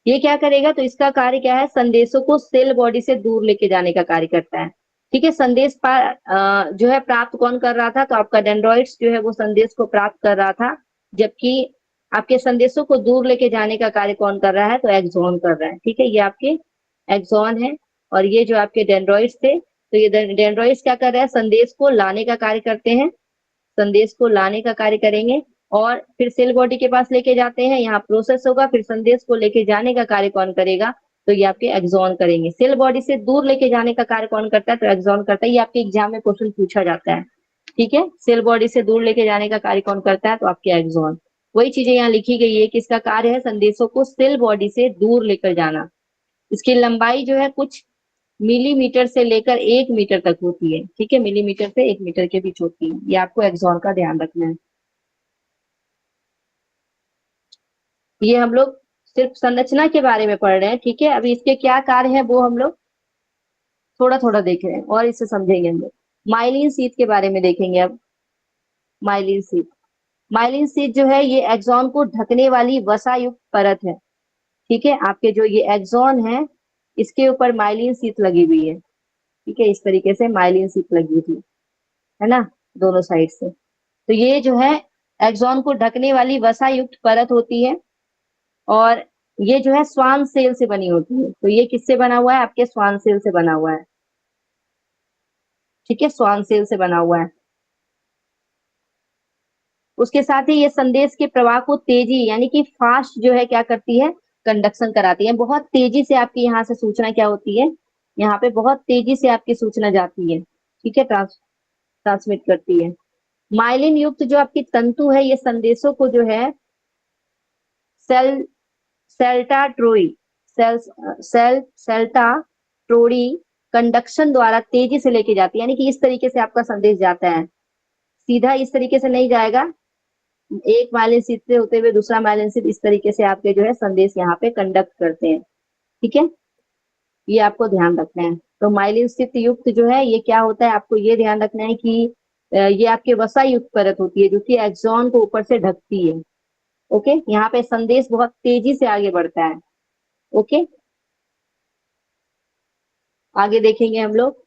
ये क्या करेगा, तो इसका कार्य क्या है, संदेशों को सेल बॉडी से दूर लेके जाने का कार्य करता है। ठीक है, संदेश जो है प्राप्त कौन कर रहा था, तो आपका डेंड्रॉइड्स जो है वो संदेश को प्राप्त कर रहा था, जबकि आपके संदेशों को दूर लेके जाने का कार्य कौन कर रहा है, तो एक्सॉन कर रहा है। ठीक है, ये आपके एक्सॉन है। और ये जो आपके डेंड्रॉइड्स थे, तो ये डेंड्रॉइड्स क्या कर रहे हैं, संदेश को लाने का कार्य करते हैं, संदेश को लाने का कार्य करेंगे और फिर सेल बॉडी के पास लेके जाते हैं, यहाँ प्रोसेस होगा, फिर संदेश को लेके जाने का कार्य कौन करेगा, तो ये आपके एक्सॉन करेंगे। सेल बॉडी से दूर लेके जाने का कार्य कौन करता है, तो एक्सॉन करता है। ये आपके एग्जाम में क्वेश्चन पूछा जाता है। ठीक है, सेल बॉडी से दूर लेके जाने का कार्य कौन करता है, तो आपके एक्सॉन। वही चीजें यहाँ लिखी गई है कि इसका कार्य है संदेशों को सेल बॉडी से दूर लेकर जाना। इसकी लंबाई जो है कुछ मिलीमीटर से लेकर 1 मीटर तक होती है। ठीक है, मिलीमीटर से 1 मीटर के बीच होती है। ये आपको एक्सॉन का ध्यान रखना है। ये हम लोग सिर्फ संरचना के बारे में पढ़ रहे हैं। ठीक है, अभी इसके क्या कार्य है वो हम लोग थोड़ा थोड़ा देख रहे हैं और इसे समझेंगे हम लोग। माइलिन शीथ के बारे में देखेंगे अब। माइलिन शीथ, माइलिन शीथ जो है ये एक्सॉन को ढकने वाली वसा युक्त परत है। ठीक है, आपके जो ये एक्सॉन है इसके ऊपर माइलिन शीथ लगी हुई है। ठीक है, इस तरीके से माइलिन शीथ लगी थी, है ना, दोनों साइड से। तो ये जो है एक्सॉन को ढकने वाली वसा युक्त परत होती है और ये जो है स्वान सेल से बनी होती है। तो ये किससे बना हुआ है, आपके स्वान सेल से बना हुआ है। ठीक है, स्वान सेल से बना हुआ है। उसके साथ ही ये संदेश के प्रवाह को तेजी यानी कि फास्ट जो है क्या करती है, कंडक्शन कराती है। बहुत तेजी से आपकी यहाँ से सूचना क्या होती है, यहाँ पे बहुत तेजी से आपकी सूचना जाती है। ठीक है, ट्रांसमिट करती है। माइलिन युक्त जो आपकी तंतु है ये संदेशों को जो है सेल सेल्टा ट्रोई सेल्टा ट्रोडी कंडक्शन द्वारा तेजी से लेके जाती है। यानी कि इस तरीके से आपका संदेश जाता है, सीधा इस तरीके से नहीं जाएगा, एक माइलिन शीथ से होते हुए दूसरा माइलिन शीथ, इस तरीके से आपके जो है संदेश यहाँ पे कंडक्ट करते हैं। ठीक है, ये आपको ध्यान रखना है। तो माइलिन शीथ युक्त जो है ये क्या होता है, आपको ये ध्यान रखना है कि ये आपके वसा युक्त परत होती है जो कि एक्सॉन को ऊपर से ढकती है। ओके, यहाँ पे संदेश बहुत तेजी से आगे बढ़ता है। ओके, आगे देखेंगे हम लोग।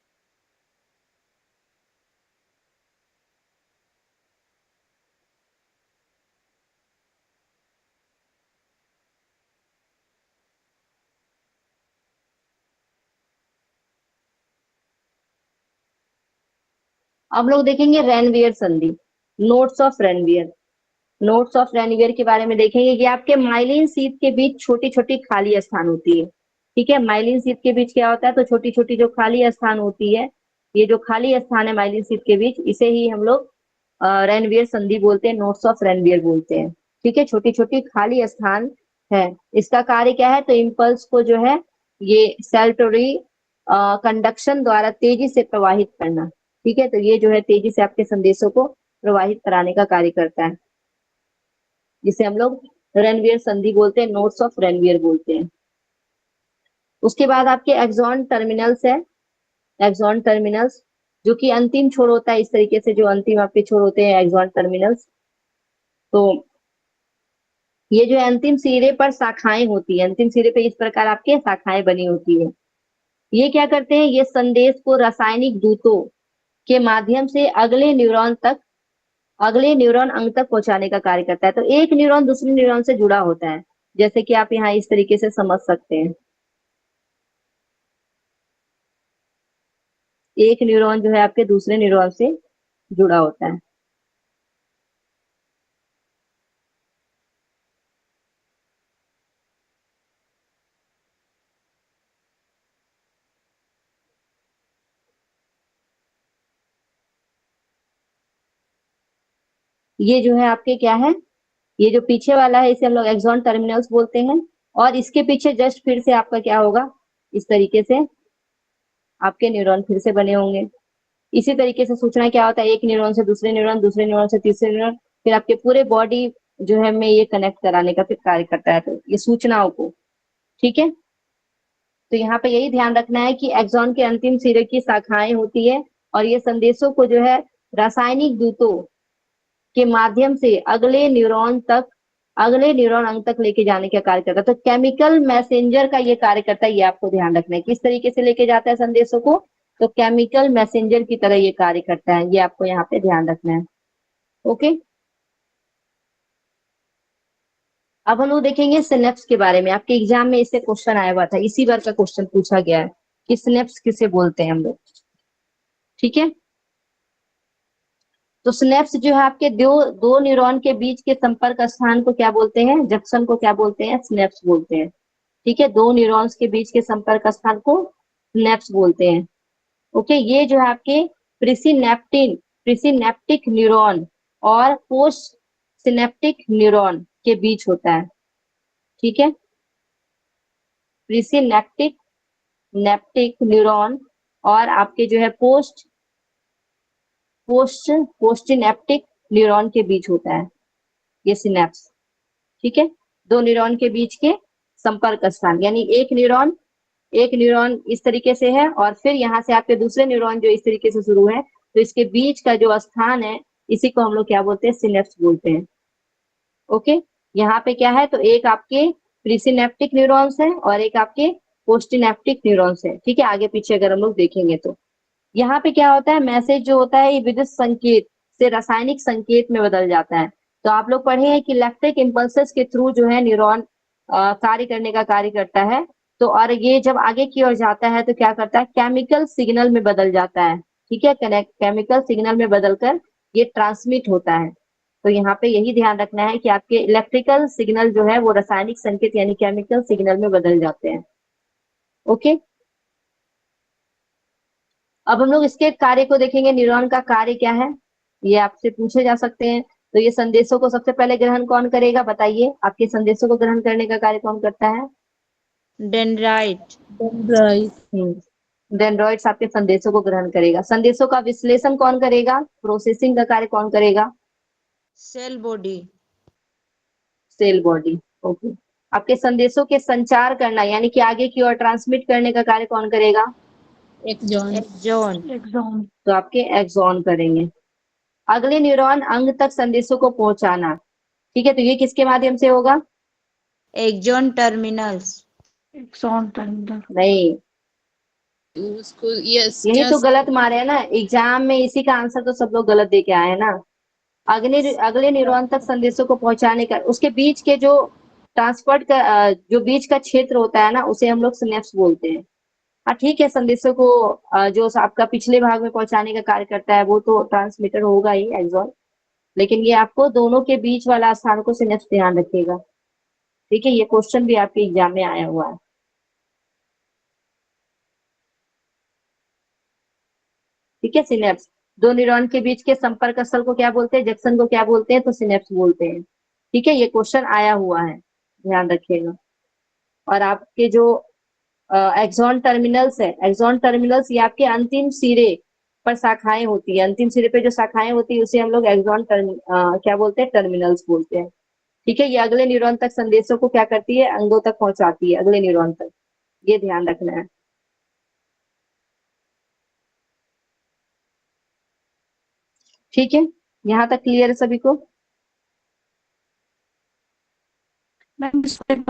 अब लोग देखेंगे रेनवियर संधि, notes of Ranvier. Notes of Ranvier के बारे में देखेंगे। ये आपके माइलिन शीथ के बीच छोटी छोटी खाली स्थान होती है। ठीक है, माइलिन शीथ के बीच क्या होता है, तो छोटी छोटी जो खाली स्थान होती है, ये जो खाली स्थान है माइलिन शीथ के बीच, इसे ही हम लोग रेनवियर संधि बोलते हैं, नोट्स ऑफ रेनवियर बोलते हैं। ठीक है, छोटी छोटी खाली स्थान है। इसका कार्य क्या है, तो इम्पल्स को जो है ये सेल्टोरी कंडक्शन द्वारा तेजी से प्रवाहित करना। ठीक है, तो ये जो है तेजी से आपके संदेशों को प्रवाहित कराने का कार्य करता है, जिसे हम लोग रेनवियर संधि बोलते हैं, नोट्स ऑफ रेनवियर बोलते हैं। उसके बाद आपके एक्सॉन टर्मिनल्स है। एक्सॉन टर्मिनल्स जो कि अंतिम छोर होता है, इस तरीके से जो अंतिम आपके छोर होते हैं एक्सॉन टर्मिनल्स। तो ये जो अंतिम सिरे पर शाखाएं होती है, अंतिम सिरे पे इस प्रकार आपके शाखाएं बनी होती है। ये क्या करते हैं, ये संदेश को रासायनिक दूतों के माध्यम से अगले न्यूरॉन अंग तक पहुंचाने का कार्य करता है। तो एक न्यूरॉन दूसरे न्यूरॉन से जुड़ा होता है, जैसे कि आप यहाँ इस तरीके से समझ सकते हैं। एक न्यूरॉन जो है आपके दूसरे न्यूरॉन से जुड़ा होता है। ये जो है आपके क्या है, ये जो पीछे वाला है इसे हम लोग एक्सॉन टर्मिनल्स बोलते हैं। और इसके पीछे जस्ट फिर से आपका क्या होगा, इस तरीके से आपके न्यूरॉन फिर से बने होंगे। इसी तरीके से सूचना क्या होता है, एक न्यूरॉन से दूसरे न्यूरॉन, दूसरे न्यूरॉन से तीसरे न्यूरॉन, फिर आपके पूरे बॉडी जो है में ये कनेक्ट कराने का फिर कार्य करता है, तो ये सूचनाओं को। ठीक है, तो यहाँ पे यही ध्यान रखना है कि एक्सॉन के अंतिम सिरे की शाखाएं होती है और ये संदेशों को जो है रासायनिक दूतों के माध्यम से अगले न्यूरॉन अंग तक लेके जाने का कार्य करता है। तो केमिकल मैसेंजर का ये कार्य करता है, ये आपको ध्यान रखना है। किस तरीके से लेके जाता है संदेशों को? तो केमिकल मैसेंजर की तरह ये कार्य करता है, ये आपको यहाँ पे ध्यान रखना है। ओके, अब हम लोग देखेंगे सिनेप्स के बारे में। आपके एग्जाम में इससे क्वेश्चन आया हुआ था, इसी बार का क्वेश्चन पूछा गया है कि सिनेप्स किसे बोलते हैं हम लोग। ठीक है, तो सिनेप्स जो है आपके दो न्यूरॉन के बीच के संपर्क स्थान को क्या बोलते हैं? जंक्शन को क्या बोलते हैं? सिनेप्स बोलते हैं। ठीक है, दो न्यूरॉन्स के बीच के संपर्क स्थान को सिनेप्स बोलते हैं। ओके, ये जो है आपके प्रीसिनेप्टिक न्यूरॉन और पोस्ट सिनेप्टिक न्यूरॉन के बीच होता है। ठीक है, प्रीसिनेप्टिक न्यूरॉन और आपके जो है पोस्टिनेप्टिक न्यूरॉन के बीच होता है ये सिनेप्स। ठीक है, दो न्यूरॉन के बीच के संपर्क स्थान, यानी एक न्यूरॉन इस तरीके से है और फिर यहाँ से आपके दूसरे न्यूरॉन जो इस तरीके से शुरू है, तो इसके बीच का जो स्थान है इसी को हम लोग क्या बोलते हैं? सिनेप्स बोलते हैं। ओके, यहाँ पे क्या है? तो एक आपके प्रीसिनेप्टिक न्यूरॉन्स है और एक आपके पोस्टिनेप्टिक न्यूरॉन्स है। ठीक है, आगे पीछे अगर हम लोग देखेंगे तो यहाँ पे क्या होता है? मैसेज जो होता है ये विद्युत संकेत से रासायनिक संकेत में बदल जाता है। तो आप लोग पढ़े हैं कि इलेक्ट्रिक इम्पल्सेस के थ्रू जो है न्यूरॉन कार्य करने का कार्य करता है। तो और ये जब आगे की ओर जाता है तो क्या करता है? केमिकल सिग्नल में बदल जाता है। ठीक है, केमिकल सिग्नल में बदलकर ये ट्रांसमिट होता है। तो यहाँ पे यही ध्यान रखना है कि आपके इलेक्ट्रिकल सिग्नल जो है वो रासायनिक संकेत यानी केमिकल सिग्नल में बदल जाते हैं। ओके, अब हम लोग इसके कार्य को देखेंगे। न्यूरॉन का कार्य क्या है, ये आपसे पूछे जा सकते हैं। तो ये संदेशों को सबसे पहले ग्रहण कौन करेगा? बताइए, आपके संदेशों को ग्रहण करने का कार्य कौन करता है? डेंड्राइट। डेंड्रॉइड्स आपके संदेशों को ग्रहण करेगा। संदेशों का विश्लेषण कौन करेगा? प्रोसेसिंग का कार्य कौन करेगा? Cell body. ओके, आपके संदेशों के संचार करना यानी कि आगे की ओर ट्रांसमिट करने का कार्य कौन करेगा? एक्सॉन। तो आपके एक्सॉन करेंगे। अगले न्यूरॉन अंग तक संदेशों को पहुंचाना। ठीक है, तो ये किसके माध्यम से होगा? Axon terminals. नहीं, उसको यस यही तो गलत मारे है ना एग्जाम में, इसी का आंसर तो सब लोग गलत दे के आए हैं ना। अगले न्यूरॉन तक संदेशों को पहुंचाने का उसके बीच के जो ट्रांसपोर्ट का जो बीच का क्षेत्र होता है ना उसे हम लोग सिनेप्स बोलते हैं। हाँ ठीक है, संदेशों को जो आपका पिछले भाग में पहुंचाने का कार्य करता है वो तो ट्रांसमीटर होगा ही, एक्सॉन। लेकिन ये आपको दोनों के बीच वाला स्थान को सिनेप्स ध्यान रखिएगा। ठीक है, ये क्वेश्चन भी आपके एग्जाम में आया हुआ है। ठीक है, सिनेप्स दो न्यूरॉन के बीच के संपर्क स्थल को क्या बोलते हैं? जंक्शन को क्या बोलते हैं? तो सिनेप्स बोलते हैं। ठीक है, ये क्वेश्चन आया हुआ है, ध्यान रखिएगा। और आपके जो एक्सॉन टर्मिनल्स है, एक्सॉन टर्मिनल्स ये आपके अंतिम सिरे पर शाखाएं होती है। अंतिम सिरे पे जो शाखाएं होती है उसे हम लोग क्या बोलते हैं? टर्मिनल्स बोलते हैं। ठीक है, ये अगले न्यूरॉन तक संदेशों को क्या करती है? अंगों तक पहुंचाती है, अगले न्यूरॉन तक। ये ध्यान रखना है। ठीक है, यहाँ तक क्लियर है सभी को? मैम इसको एक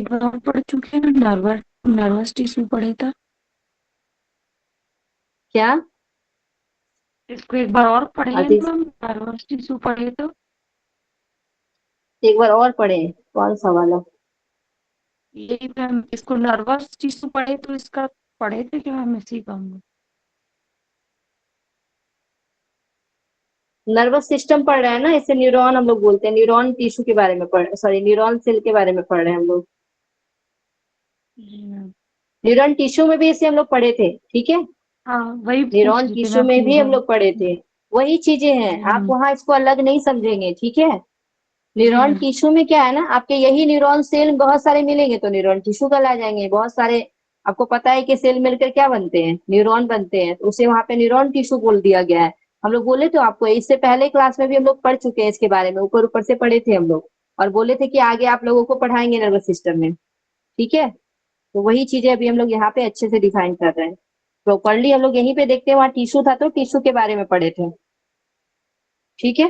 बार और पढ़ चुके हैं, नर्वस टिश्यू पढ़े था। क्या? इसको एक बार और पढ़े हैं आदित्य, मैम, नर्वस टिश्यू पढ़े तो। एक बार और पढ़े, कौन सा वाला? यही मैम, इसको नर्वस टिश्यू पढ़े तो इसका पढ़े थे कि मैम इसी का हम। नर्वस सिस्टम पढ़ रहे हैं ना, इसे न्यूरॉन हम लोग बोलते हैं। न्यूरॉन टिश्यू के बारे में न्यूरॉन सेल के बारे में पढ़ रहे हैं हम लोग। जी मैम। न्यूरॉन टिश्यू में भी इसे हम लोग पढ़े थे। ठीक है, हाँ वही न्यूरॉन टिश्यू में भी हम लोग पढ़े थे, वही चीजें हैं। आप वहां इसको अलग नहीं समझेंगे। ठीक है, न्यूरॉन टिश्यू में क्या है ना, आपके यही न्यूरॉन सेल बहुत सारे मिलेंगे तो न्यूरॉन टिश्यू कल आ जाएंगे। बहुत सारे आपको पता है कि सेल मिलकर क्या बनते हैं? न्यूरॉन बनते हैं, तो उसे वहां पे न्यूरॉन टिश्यू बोल दिया गया है। हम लोग बोले तो आपको, इससे पहले क्लास में भी हम लोग पढ़ चुके हैं इसके बारे में, ऊपर ऊपर से पढ़े थे हम लोग और बोले थे कि आगे आप लोगों को पढ़ाएंगे नर्वस सिस्टम में। ठीक है, तो वही चीजें अभी हम लोग यहाँ पे अच्छे से डिफाइन कर रहे हैं। प्रॉपरली हम लोग यहीं पे देखते हैं, वहां टिश्यू था तो टिश्यू के बारे में पढ़े थे, ठीक है।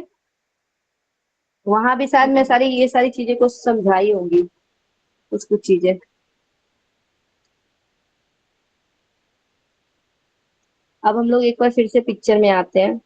वहां भी शायद मैं ये सारी चीजें को समझाई होंगी, कुछ चीजें। अब हम लोग एक बार फिर से पिक्चर में आते हैं।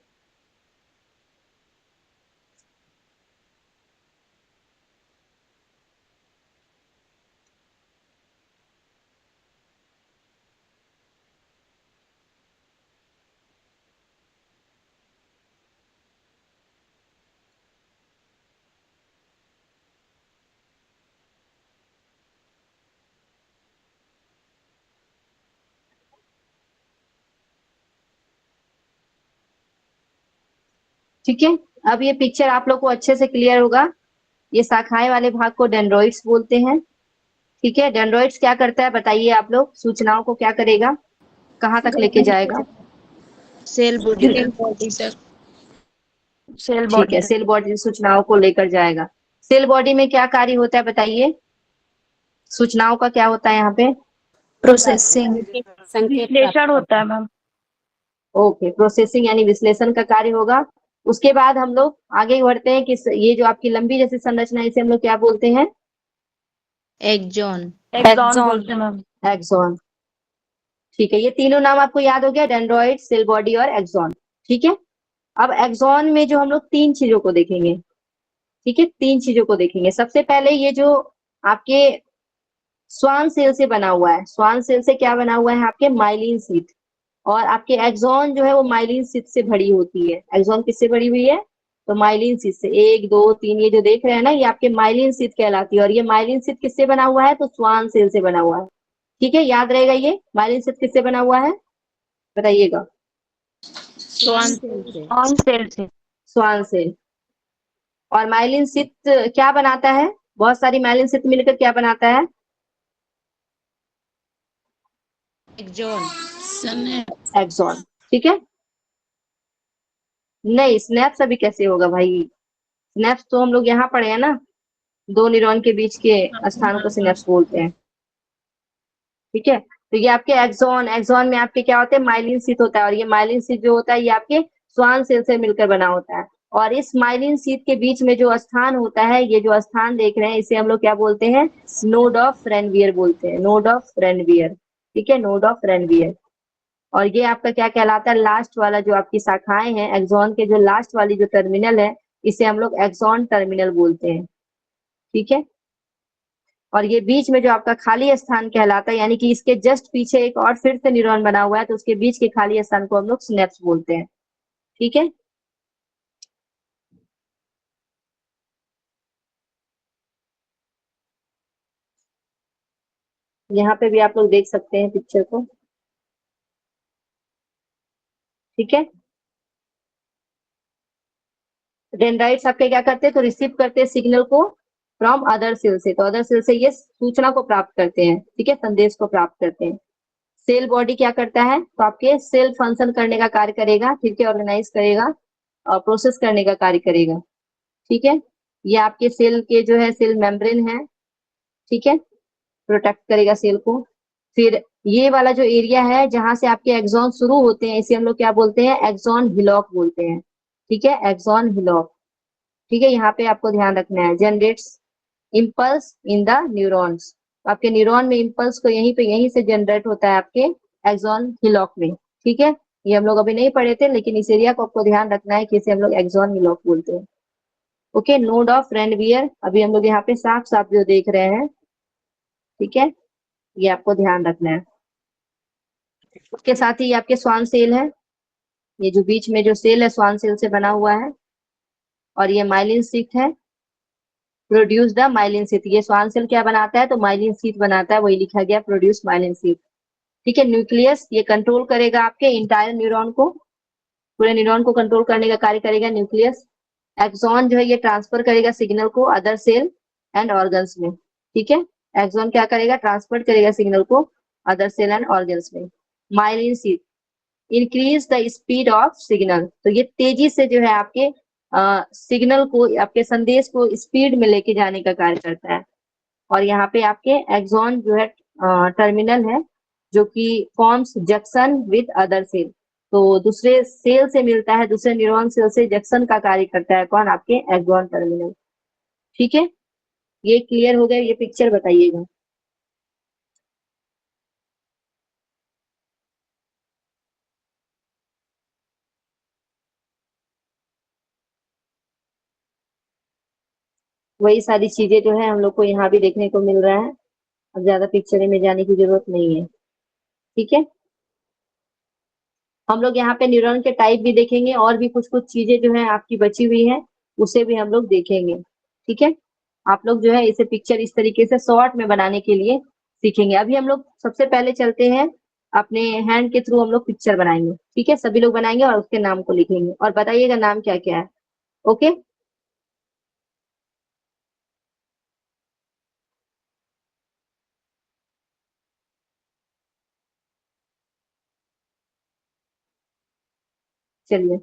ठीक है, अब ये पिक्चर आप लोग को अच्छे से क्लियर होगा। ये शाखाएं वाले भाग को डेंड्रॉइड्स बोलते हैं, ठीक है। डेंड्रॉइड्स क्या करता है बताइए आप लोग, सूचनाओं को क्या करेगा, कहाँ तक लेके जाएगा? सेल बॉडी सेल बॉडी तक। सेल ठीक बॉडी है, सेल बॉडी सूचनाओं को लेकर जाएगा। सेल बॉडी में क्या कार्य होता है बताइए, सूचनाओं का क्या होता है यहाँ पे? प्रोसेसिंग, संकेत विश्लेषण होता है मैम। ओके, प्रोसेसिंग यानी विश्लेषण का कार्य होगा। उसके बाद हम लोग आगे बढ़ते हैं कि ये जो आपकी लंबी जैसी संरचना है इसे हम लोग क्या बोलते हैं? एक्सॉन। एक्सॉन बोलते हैं मैम। एक्सॉन, ठीक है। ये तीनों नाम आपको याद हो गया, डेंड्रॉइड, सेल बॉडी और एक्सॉन, ठीक है। अब एक्सॉन में जो हम लोग तीन चीजों को देखेंगे, ठीक है, तीन चीजों को देखेंगे। सबसे पहले ये जो आपके स्वान सेल से बना हुआ है, स्वान सेल से क्या बना हुआ है आपके? Myelin sheath. और आपके एक्सॉन जो है वो माइलिन शीट से भरी होती है। एक्सॉन किससे भरी हुई है? तो माइलिन शीट से। 1 2 3 ये जो देख रहे हैं ना, ये आपके माइलिन शीट कहलाती है। और ये माइलिन शीट किससे बना हुआ है? तो स्वान सेल से बना हुआ है, ठीक है। याद रहेगा, ये माइलिन शीट किससे बना हुआ है बताइएगा? स्वान सेल से। ऑन सेल से। Schwann cell. और माइलिन शीट क्या बनाता है? बहुत सारी माइलिन शीट मिलकर क्या बनाता है? एक्सॉन। एक्सॉन, ठीक है। नहीं, स्नैप्स अभी कैसे होगा भाई? स्नैप्स तो हम लोग यहाँ पढ़े हैं ना, 2 न्यूरॉन के बीच के स्थान को सिनेप्स बोलते हैं, ठीक है। तो ये आपके एक्सॉन, एक्सॉन में आपके क्या होते हैं? माइलिन शीट होता है। और ये माइलिन शीट जो होता है ये आपके स्वान सेल से मिलकर बना होता है। और इस माइलिन शीट के बीच में जो स्थान होता है, ये जो स्थान देख रहे हैं इसे हम लोग क्या बोलते हैं? नोड ऑफ रेनवियर बोलते हैं, नोड ऑफ रेनवियर, ठीक है, नोड ऑफ रेनवियर। और ये आपका क्या कहलाता है? लास्ट वाला जो आपकी शाखाएं हैं एक्सॉन के, जो लास्ट वाली जो टर्मिनल है इसे हम लोग एक्सॉन टर्मिनल बोलते हैं, ठीक है। और ये बीच में जो आपका खाली स्थान कहलाता है, यानी कि इसके जस्ट पीछे एक और फिर से न्यूरॉन बना हुआ है, तो उसके बीच के खाली स्थान को हम लोग सिनेप्स बोलते हैं, ठीक है। यहाँ पे भी आप लोग देख सकते हैं पिक्चर को, ठीक है। डेंड्राइट्स आपके क्या करते हैं? तो रिसीव करते हैं सिग्नल को फ्रॉम अदर सेल से। तो अदर सेल से ये सूचना को प्राप्त करते हैं, ठीक है, संदेश को प्राप्त करते हैं। सेल बॉडी क्या करता है? तो आपके सेल फंक्शन करने का कार्य करेगा, ठीक है, ऑर्गेनाइज करेगा और प्रोसेस करने का कार्य करेगा, ठीक है। ये आपके सेल के जो है सेल मेम्ब्रेन है, ठीक है, प्रोटेक्ट करेगा सेल को। फिर ये वाला जो एरिया है जहां से आपके एक्सॉन शुरू होते हैं इसे हम लोग क्या बोलते हैं? एक्सॉन हिलॉक बोलते हैं, ठीक है, एक्सॉन हिलॉक, ठीक है। यहाँ पे आपको ध्यान रखना है, generates impulse in the neurons. आपके न्यूरॉन में इम्पल्स को यहीं से जनरेट होता है आपके एक्सॉन हिलॉक में, ठीक है। ये हम लोग अभी नहीं पढ़े थे, लेकिन इस एरिया को आपको ध्यान रखना है कि इसे हम लोग एक्सॉन हिलॉक बोलते हैं, ओके। नोड ऑफ रेनवियर अभी हम लोग यहाँ पे साफ साफ जो देख रहे हैं, ठीक है, ये आपको ध्यान रखना है। उसके साथ ही आपके स्वान सेल है, ये जो बीच में जो सेल है स्वान सेल से बना हुआ है। और ये माइलिन शीट है, प्रोड्यूस द माइलिन शीट। ये स्वान सेल क्या बनाता है? तो माइलिन शीट बनाता है, वही लिखा गया प्रोड्यूस माइलिन शीट, ठीक है। न्यूक्लियस ये कंट्रोल करेगा आपके इंटायर न्यूरॉन को, पूरे न्यूरॉन को कंट्रोल करने का कार्य करेगा न्यूक्लियस। एक्सॉन जो है ये ट्रांसफर करेगा सिग्नल को अदर सेल एंड ऑर्गन्स में, ठीक है। एक्सॉन क्या करेगा? ट्रांसफर करेगा सिग्नल को अदर सेल एंड ऑर्गन्स में। Myelin sheath increase the speed of signal, तो ये तेजी से जो है आपके सिग्नल को, आपके संदेश को स्पीड में लेके जाने का कार्य करता है। और यहाँ पे आपके एक्सॉन जो है टर्मिनल है जो कि forms junction with other cell. तो दूसरे सेल से मिलता है, दूसरे न्यूरॉन सेल से जंक्शन का कार्य करता है कौन? आपके एक्सॉन टर्मिनल। ठीक है, ये क्लियर हो गया? ये पिक्चर बताइएगा। वही सारी चीजें जो है हम लोग को यहाँ भी देखने को मिल रहा है। अब ज्यादा पिक्चर में जाने की जरूरत नहीं है। ठीक है, हम लोग यहाँ पे न्यूरॉन के टाइप भी देखेंगे और भी कुछ कुछ चीजें जो है आपकी बची हुई है उसे भी हम लोग देखेंगे। ठीक है, आप लोग जो है इसे पिक्चर इस तरीके से शॉर्ट में बनाने के लिए सीखेंगे। अभी हम लोग सबसे पहले चलते हैं अपने हैंड के थ्रू हम लोग पिक्चर बनाएंगे। ठीक है, सभी लोग बनाएंगे और उसके नाम को लिखेंगे और बताइएगा नाम क्या क्या है। ओके, चलिए।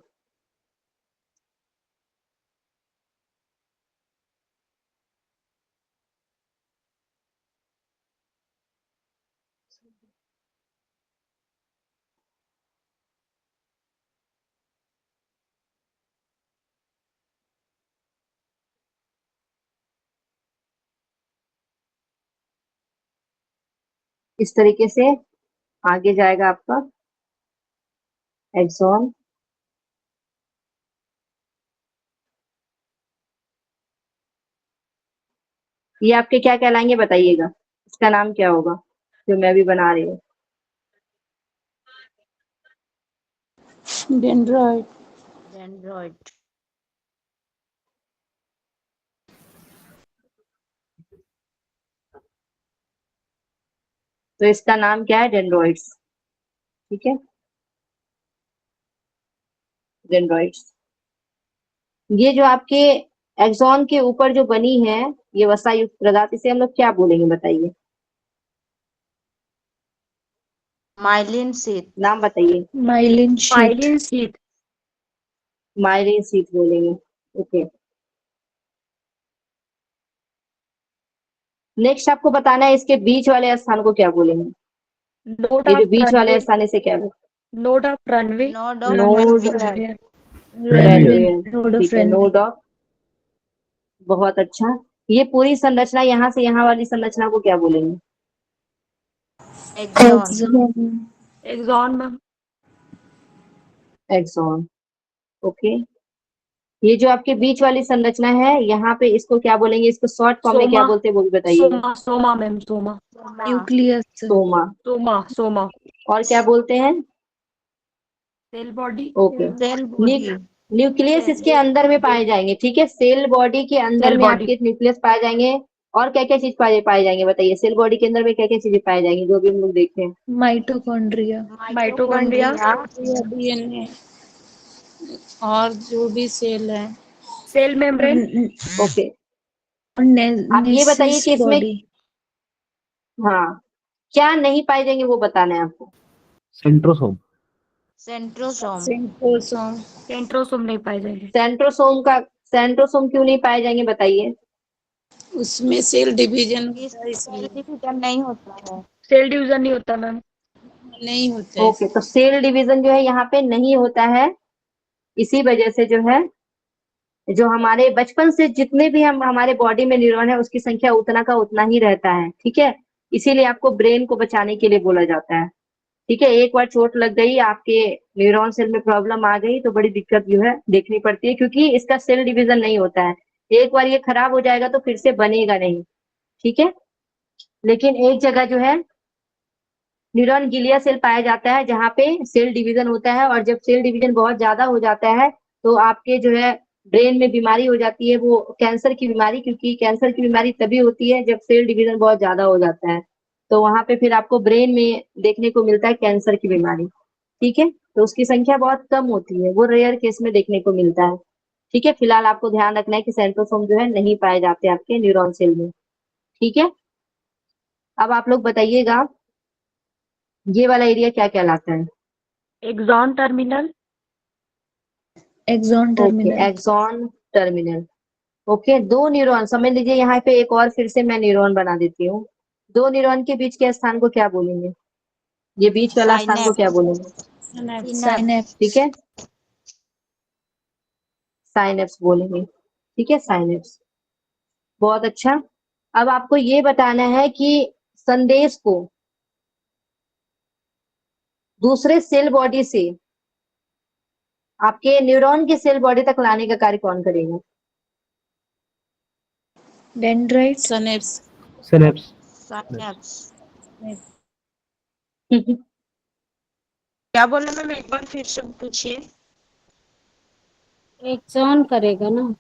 इस तरीके से आगे जाएगा आपका एक्सॉन। ये आपके क्या कहलाएंगे बताइएगा, इसका नाम क्या होगा जो मैं अभी बना रही हूँ? डेंड्रॉइड। डेंड्रॉइड। तो इसका नाम क्या है? डेंड्रॉइड्स। ठीक है, डेंड्रॉइड्स। ये जो आपके एक्सॉन के ऊपर जो बनी है ये वसा युक्त प्रदार्थ, इसे हम लोग क्या बोलेंगे बताइए? Myelin sheath. नाम बताइए। Myelin sheath. Myelin sheath. Myelin sheath बोलेंगे। ओके, नेक्स्ट आपको बताना है इसके बीच वाले स्थान को क्या बोलेंगे? नोड ये जो ऑफ बीच वाले रनवे। स्थान इसे क्या बोलेंगे? Node of runway. Node of node runway. Runway. Node of ठीक है, रनवे। Node of. बहुत अच्छा। ये पूरी संरचना यहाँ से यहाँ वाली संरचना को क्या बोलेंगे? Axon. Axon. Axon ma'am. Axon. Okay, ये जो आपके बीच वाली संरचना है यहाँ पे इसको क्या बोलेंगे? इसको शॉर्ट फॉर्म में क्या सोमा। बोलते हैं वो भी बताइएगा। Soma soma ma'am, soma. Nucleus. Soma. Soma soma. और क्या बोलते हैं? Cell body. Okay, cell body. Nucleus इसके अंदर में पाए जाएंगे। ठीक है, सेल बॉडी के अंदर सेल में बॉडी। आपके न्यूक्लियस पाए जाएंगे। और क्या क्या चीज पाए जाएंगे बताइए? सेल बॉडी के अंदर में क्या क्या चीजें पाई जाएंगी जो भी हम लोग देखे हैं? माइटोकॉन्ड्रिया। माइटोकॉन्ड्रिया। डीएनए और जो भी सेल है। Cell membrane. ओके, और आप ये बताइए नेसिस कि इसमें बॉडी। हाँ क्या नहीं पाए जाएंगे वो बताना है आपको। सेंट्रोसोम। सेंट्रोसोम। सेंट्रोसोम। सेंट्रोसोम नहीं पाए जाएंगे। सेंट्रोसोम क्यों नहीं पाए जाएंगे बताइए? उसमें सेल डिवीजन होता है इसमें सेल इसलिए। डिवीजन नहीं होता है। सेल डिवीजन नहीं होता मैम। नहीं होता है ओके, तो इसमें। सेल डिवीजन जो है यहाँ पे नहीं होता है। इसी वजह से जो है जो हमारे बचपन से जितने भी हम हमारे बॉडी में न्यूरॉन है उसकी संख्या उतना का उतना ही रहता है। ठीक है, इसीलिए आपको ब्रेन को बचाने के लिए बोला जाता है। ठीक है, एक बार चोट लग गई, आपके न्यूरॉन सेल में प्रॉब्लम आ गई तो बड़ी दिक्कत जो है देखनी पड़ती है, क्योंकि इसका सेल डिवीजन नहीं होता है। एक बार ये खराब हो जाएगा तो फिर से बनेगा नहीं। ठीक है, लेकिन एक जगह जो है न्यूरॉन गिलिया सेल पाया जाता है जहाँ पे सेल डिवीजन होता है, और जब सेल डिवीजन बहुत ज्यादा हो जाता है तो आपके जो है ब्रेन में बीमारी हो जाती है, वो कैंसर की बीमारी। क्योंकि कैंसर की बीमारी तभी होती है जब सेल डिवीजन बहुत ज्यादा हो जाता है, तो वहां पे फिर आपको ब्रेन में देखने को मिलता है कैंसर की बीमारी। ठीक है, तो उसकी संख्या बहुत कम होती है, वो रेयर केस में देखने को मिलता है। ठीक है, फिलहाल आपको ध्यान रखना है कि सेंट्रोसोम जो है नहीं पाए जाते आपके न्यूरॉन सेल में। ठीक है, अब आप लोग बताइएगा ये वाला एरिया क्या कहलाता है? Axon terminal. Axon okay, terminal. Axon terminal. Okay, दो न्यूरॉन समझ लीजिए। यहाँ पे एक और फिर से मैं न्यूरॉन बना देती हूँ। दो न्यूरॉन के बीच के स्थान को क्या बोलेंगे? ये बीच वाला स्थान को क्या बोलेंगे? सिनेप्स। सिनेप्स। ठीक है, साइनेप्स बोलेंगे। ठीक है, साइनेप्स। बहुत अच्छा। अब आपको ये बताना है कि संदेश को दूसरे सेल बॉडी से आपके न्यूरॉन के सेल बॉडी तक लाने का कार्य कौन करेगा? डेंड्राइट। सिनेप्स। सिनेप्स। सिनेप्स। ठीक है, क्या बोले मैम, एक बार फिर से पूछिए। एक्सॉन करेगा ना,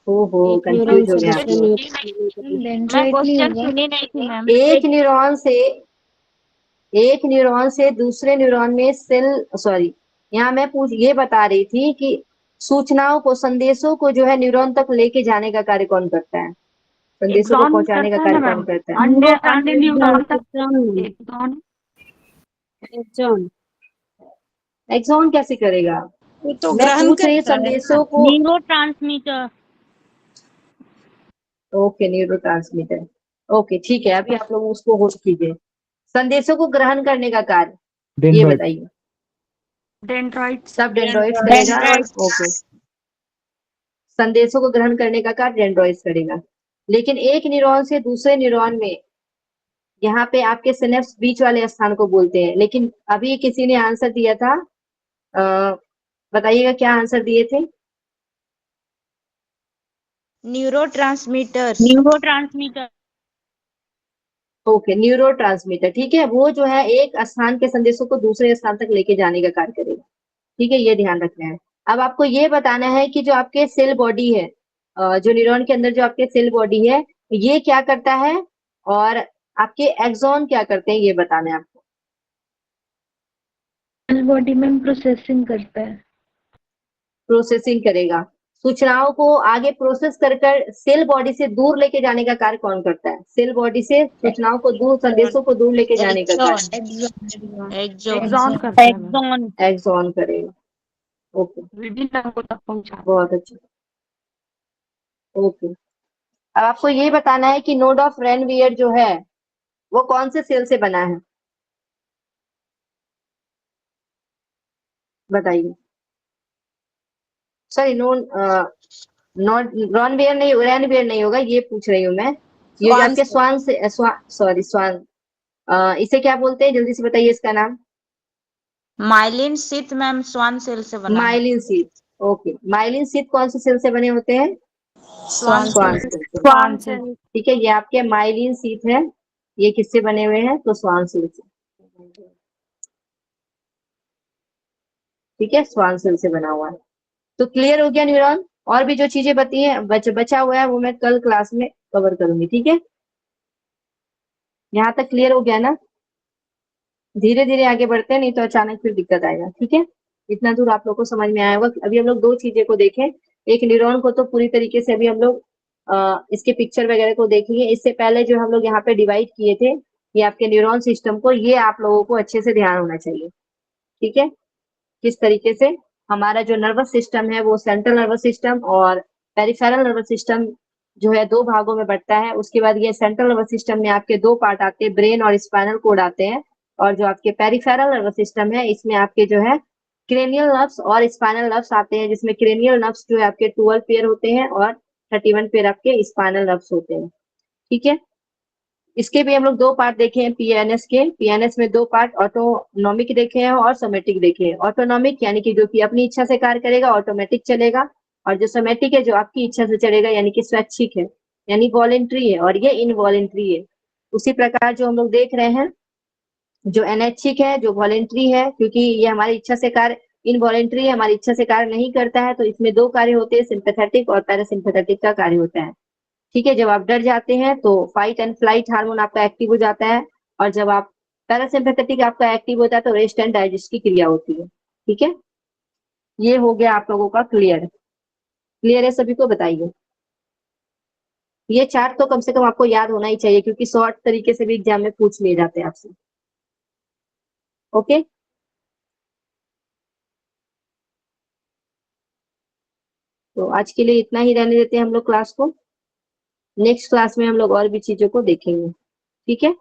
ओहो, एक न्यूरॉन कंफ्यूज हो से गया आप दूसरे लोग। न्यूरॉन। मैं डेंड्राइट नहीं क्वेश्चन होगा। सुनी नहीं थी मैम। एक न्यूरॉन से दूसरे न्यूरॉन में सेल, सॉरी, यहाँ मैं ये बता रही थी कि सूचनाओं को, संदेशों को जो है न्यूरॉन तक लेके जाने का कार्य कौन करता है? संदेशों को एक्सॉन पहुंचाने का करता है कार्य ना कौन मैम, करता है? अन्य अन्य न्यूरॉन तक। एक्सॉन। एक्सॉन। एक्सॉन। एक्सॉन कैसे करेगा? वो तो मैं ग्रहण पूछ रही हूँ करता है ना। संदेशों को। न्यूरोट्रांसमीटर। Okay, neurotransmitter. ओके, ठीक है, अभी आप लोग उसको होल्ड कीजिए। संदेशों को ग्रहण करने का कार्य ये डेंड्राइट। बताइए। डेंड्राइट्स। सब डेंड्रॉइड्स करेगा। डेंड्राइट। ओके, संदेशों को ग्रहण करने का कार्य डेंड्रॉइड्स करेगा। लेकिन एक न्यूरॉन से दूसरे न्यूरॉन में, यहाँ पे आपके सिनेप्स बीच वाले स्थान को बोलते हैं। लेकिन अभी किसी ने आंसर दिया था, बताइएगा क्या आंसर दिए थे? न्यूरोट्रांसमीटर्स। न्यूरोट्रांसमीटर। Okay, neurotransmitter. ठीक है, वो जो है एक स्थान के संदेशों को दूसरे स्थान तक लेके जाने का कार्य करेगा। ठीक है, ये ध्यान रखना है। अब आपको ये बताना है कि जो आपके सेल बॉडी है, जो न्यूरॉन के अंदर जो आपके सेल बॉडी है, ये क्या करता है और आपके एक्सॉन क्या करते हैं, ये बताना है आपको। सेल बॉडी में प्रोसेसिंग करता है। प्रोसेसिंग करेगा। सूचनाओं को आगे प्रोसेस कर कर सेल बॉडी से दूर लेके जाने का कार्य कौन करता है? सेल बॉडी से सूचनाओं को दूर, संदेशों को दूर लेके जाने का कार्य एक्सॉन। एक्सॉन। एक्सॉन करता है मैम। एक्सॉन। एक्सॉन करेगा। ओके, विभिन्न अंगों तक पहुंचाता बहुत अच्छा। ओके, अब आपको ये बताना है कि नोड ऑफ रेनवियर जो है वो कौन से सेल से बना है, बताइए। सॉरी, नोन नॉट रॉनवियर नहीं, रेनवियर नहीं होगा, ये पूछ रही हूँ मैं। ये जो स्वान आपके से। स्वान से, सॉरी, स्वान, इसे क्या बोलते हैं, जल्दी से बताइए इसका नाम। Myelin sheath ma'am Schwann cell से बना है। Myelin sheath. Okay, myelin sheath कौन से सेल से बने होते हैं? स्वान स्वान सेल। सेल से। स्वान से। ठीक है, ये आपके माइलिन शीथ है। ये किससे बने हुए हैं? तो स्वान सेल से। ठीक है, स्वान सेल से बना हुआ है। तो क्लियर हो गया न्यूरॉन। और भी जो चीजें बती है, बचा हुआ है, वो मैं कल क्लास में कवर करूंगी। ठीक है, यहाँ तक क्लियर हो गया ना? धीरे धीरे आगे बढ़ते हैं, नहीं तो अचानक फिर दिक्कत आएगा। ठीक है, इतना दूर आप लोग को समझ में आया होगा। अभी हम लोग दो चीजें को देखें। एक न्यूरॉन को तो पूरी तरीके से अभी हम लोग इसके पिक्चर वगैरह को देखेंगे। इससे पहले जो हम लोग यहाँ पे डिवाइड किए थे, ये आपके न्यूरॉन सिस्टम को, ये आप लोगों को अच्छे से ध्यान होना चाहिए। ठीक है, किस तरीके से हमारा जो नर्वस सिस्टम है वो सेंट्रल नर्वस सिस्टम और पेरिफेरल नर्वस सिस्टम जो है दो भागों में बढ़ता है। उसके बाद ये सेंट्रल नर्वस सिस्टम में आपके दो पार्ट आते हैं, ब्रेन और स्पाइनल कोड आते हैं। और जो आपके पेरिफेरल नर्वस सिस्टम है, इसमें आपके जो है क्रेनियल नर्व्स और स्पाइनल नर्व्स आते हैं, जिसमें क्रेनियल नर्व्स जो है आपके 12 पेयर होते हैं और 31 पेयर आपके स्पाइनल नर्व्स होते हैं। ठीक है, इसके भी हम लोग दो पार्ट देखे हैं पीएनएस के। पीएनएस में दो पार्ट ऑटोनॉमिक देखे हैं और सोमेटिक देखे हैं। ऑटोनॉमिक यानी कि जो कि अपनी इच्छा से कार्य करेगा, ऑटोमेटिक चलेगा। और जो सोमेटिक है, जो आपकी इच्छा से चलेगा, यानी कि स्वैच्छिक है, यानी वॉलेंट्री है। और ये इनवॉलेंट्री है। उसी प्रकार जो हम लोग देख रहे हैं, जो अनैच्छिक है, जो वॉलेंट्री है, क्योंकि ये हमारी इच्छा से कार्य, इनवॉलेंट्री है, हमारी इच्छा से कार्य नहीं करता है, तो इसमें दो कार्य होते हैं, सिंपैथेटिक और पैरासिम्पैथेटिक का कार्य होता है। ठीक है, जब आप डर जाते हैं तो फाइट एंड फ्लाइट हार्मोन आपका एक्टिव हो जाता है। और जब आप पैरासिम्पैथेटिक आपका एक्टिव होता है तो रेस्ट एंड डाइजेस्ट की क्रिया होती है। ठीक है, ये हो गया आप लोगों का क्लियर। क्लियर है सभी को? बताइए। ये चार्ट तो कम से कम आपको याद होना ही चाहिए, क्योंकि शॉर्ट तरीके से भी एग्जाम में पूछ लिए जाते हैं आपसे। ओके, तो आज के लिए इतना ही रहने देते हैं हम लोग क्लास को। नेक्स्ट क्लास में हम लोग और भी चीजों को देखेंगे। ठीक है।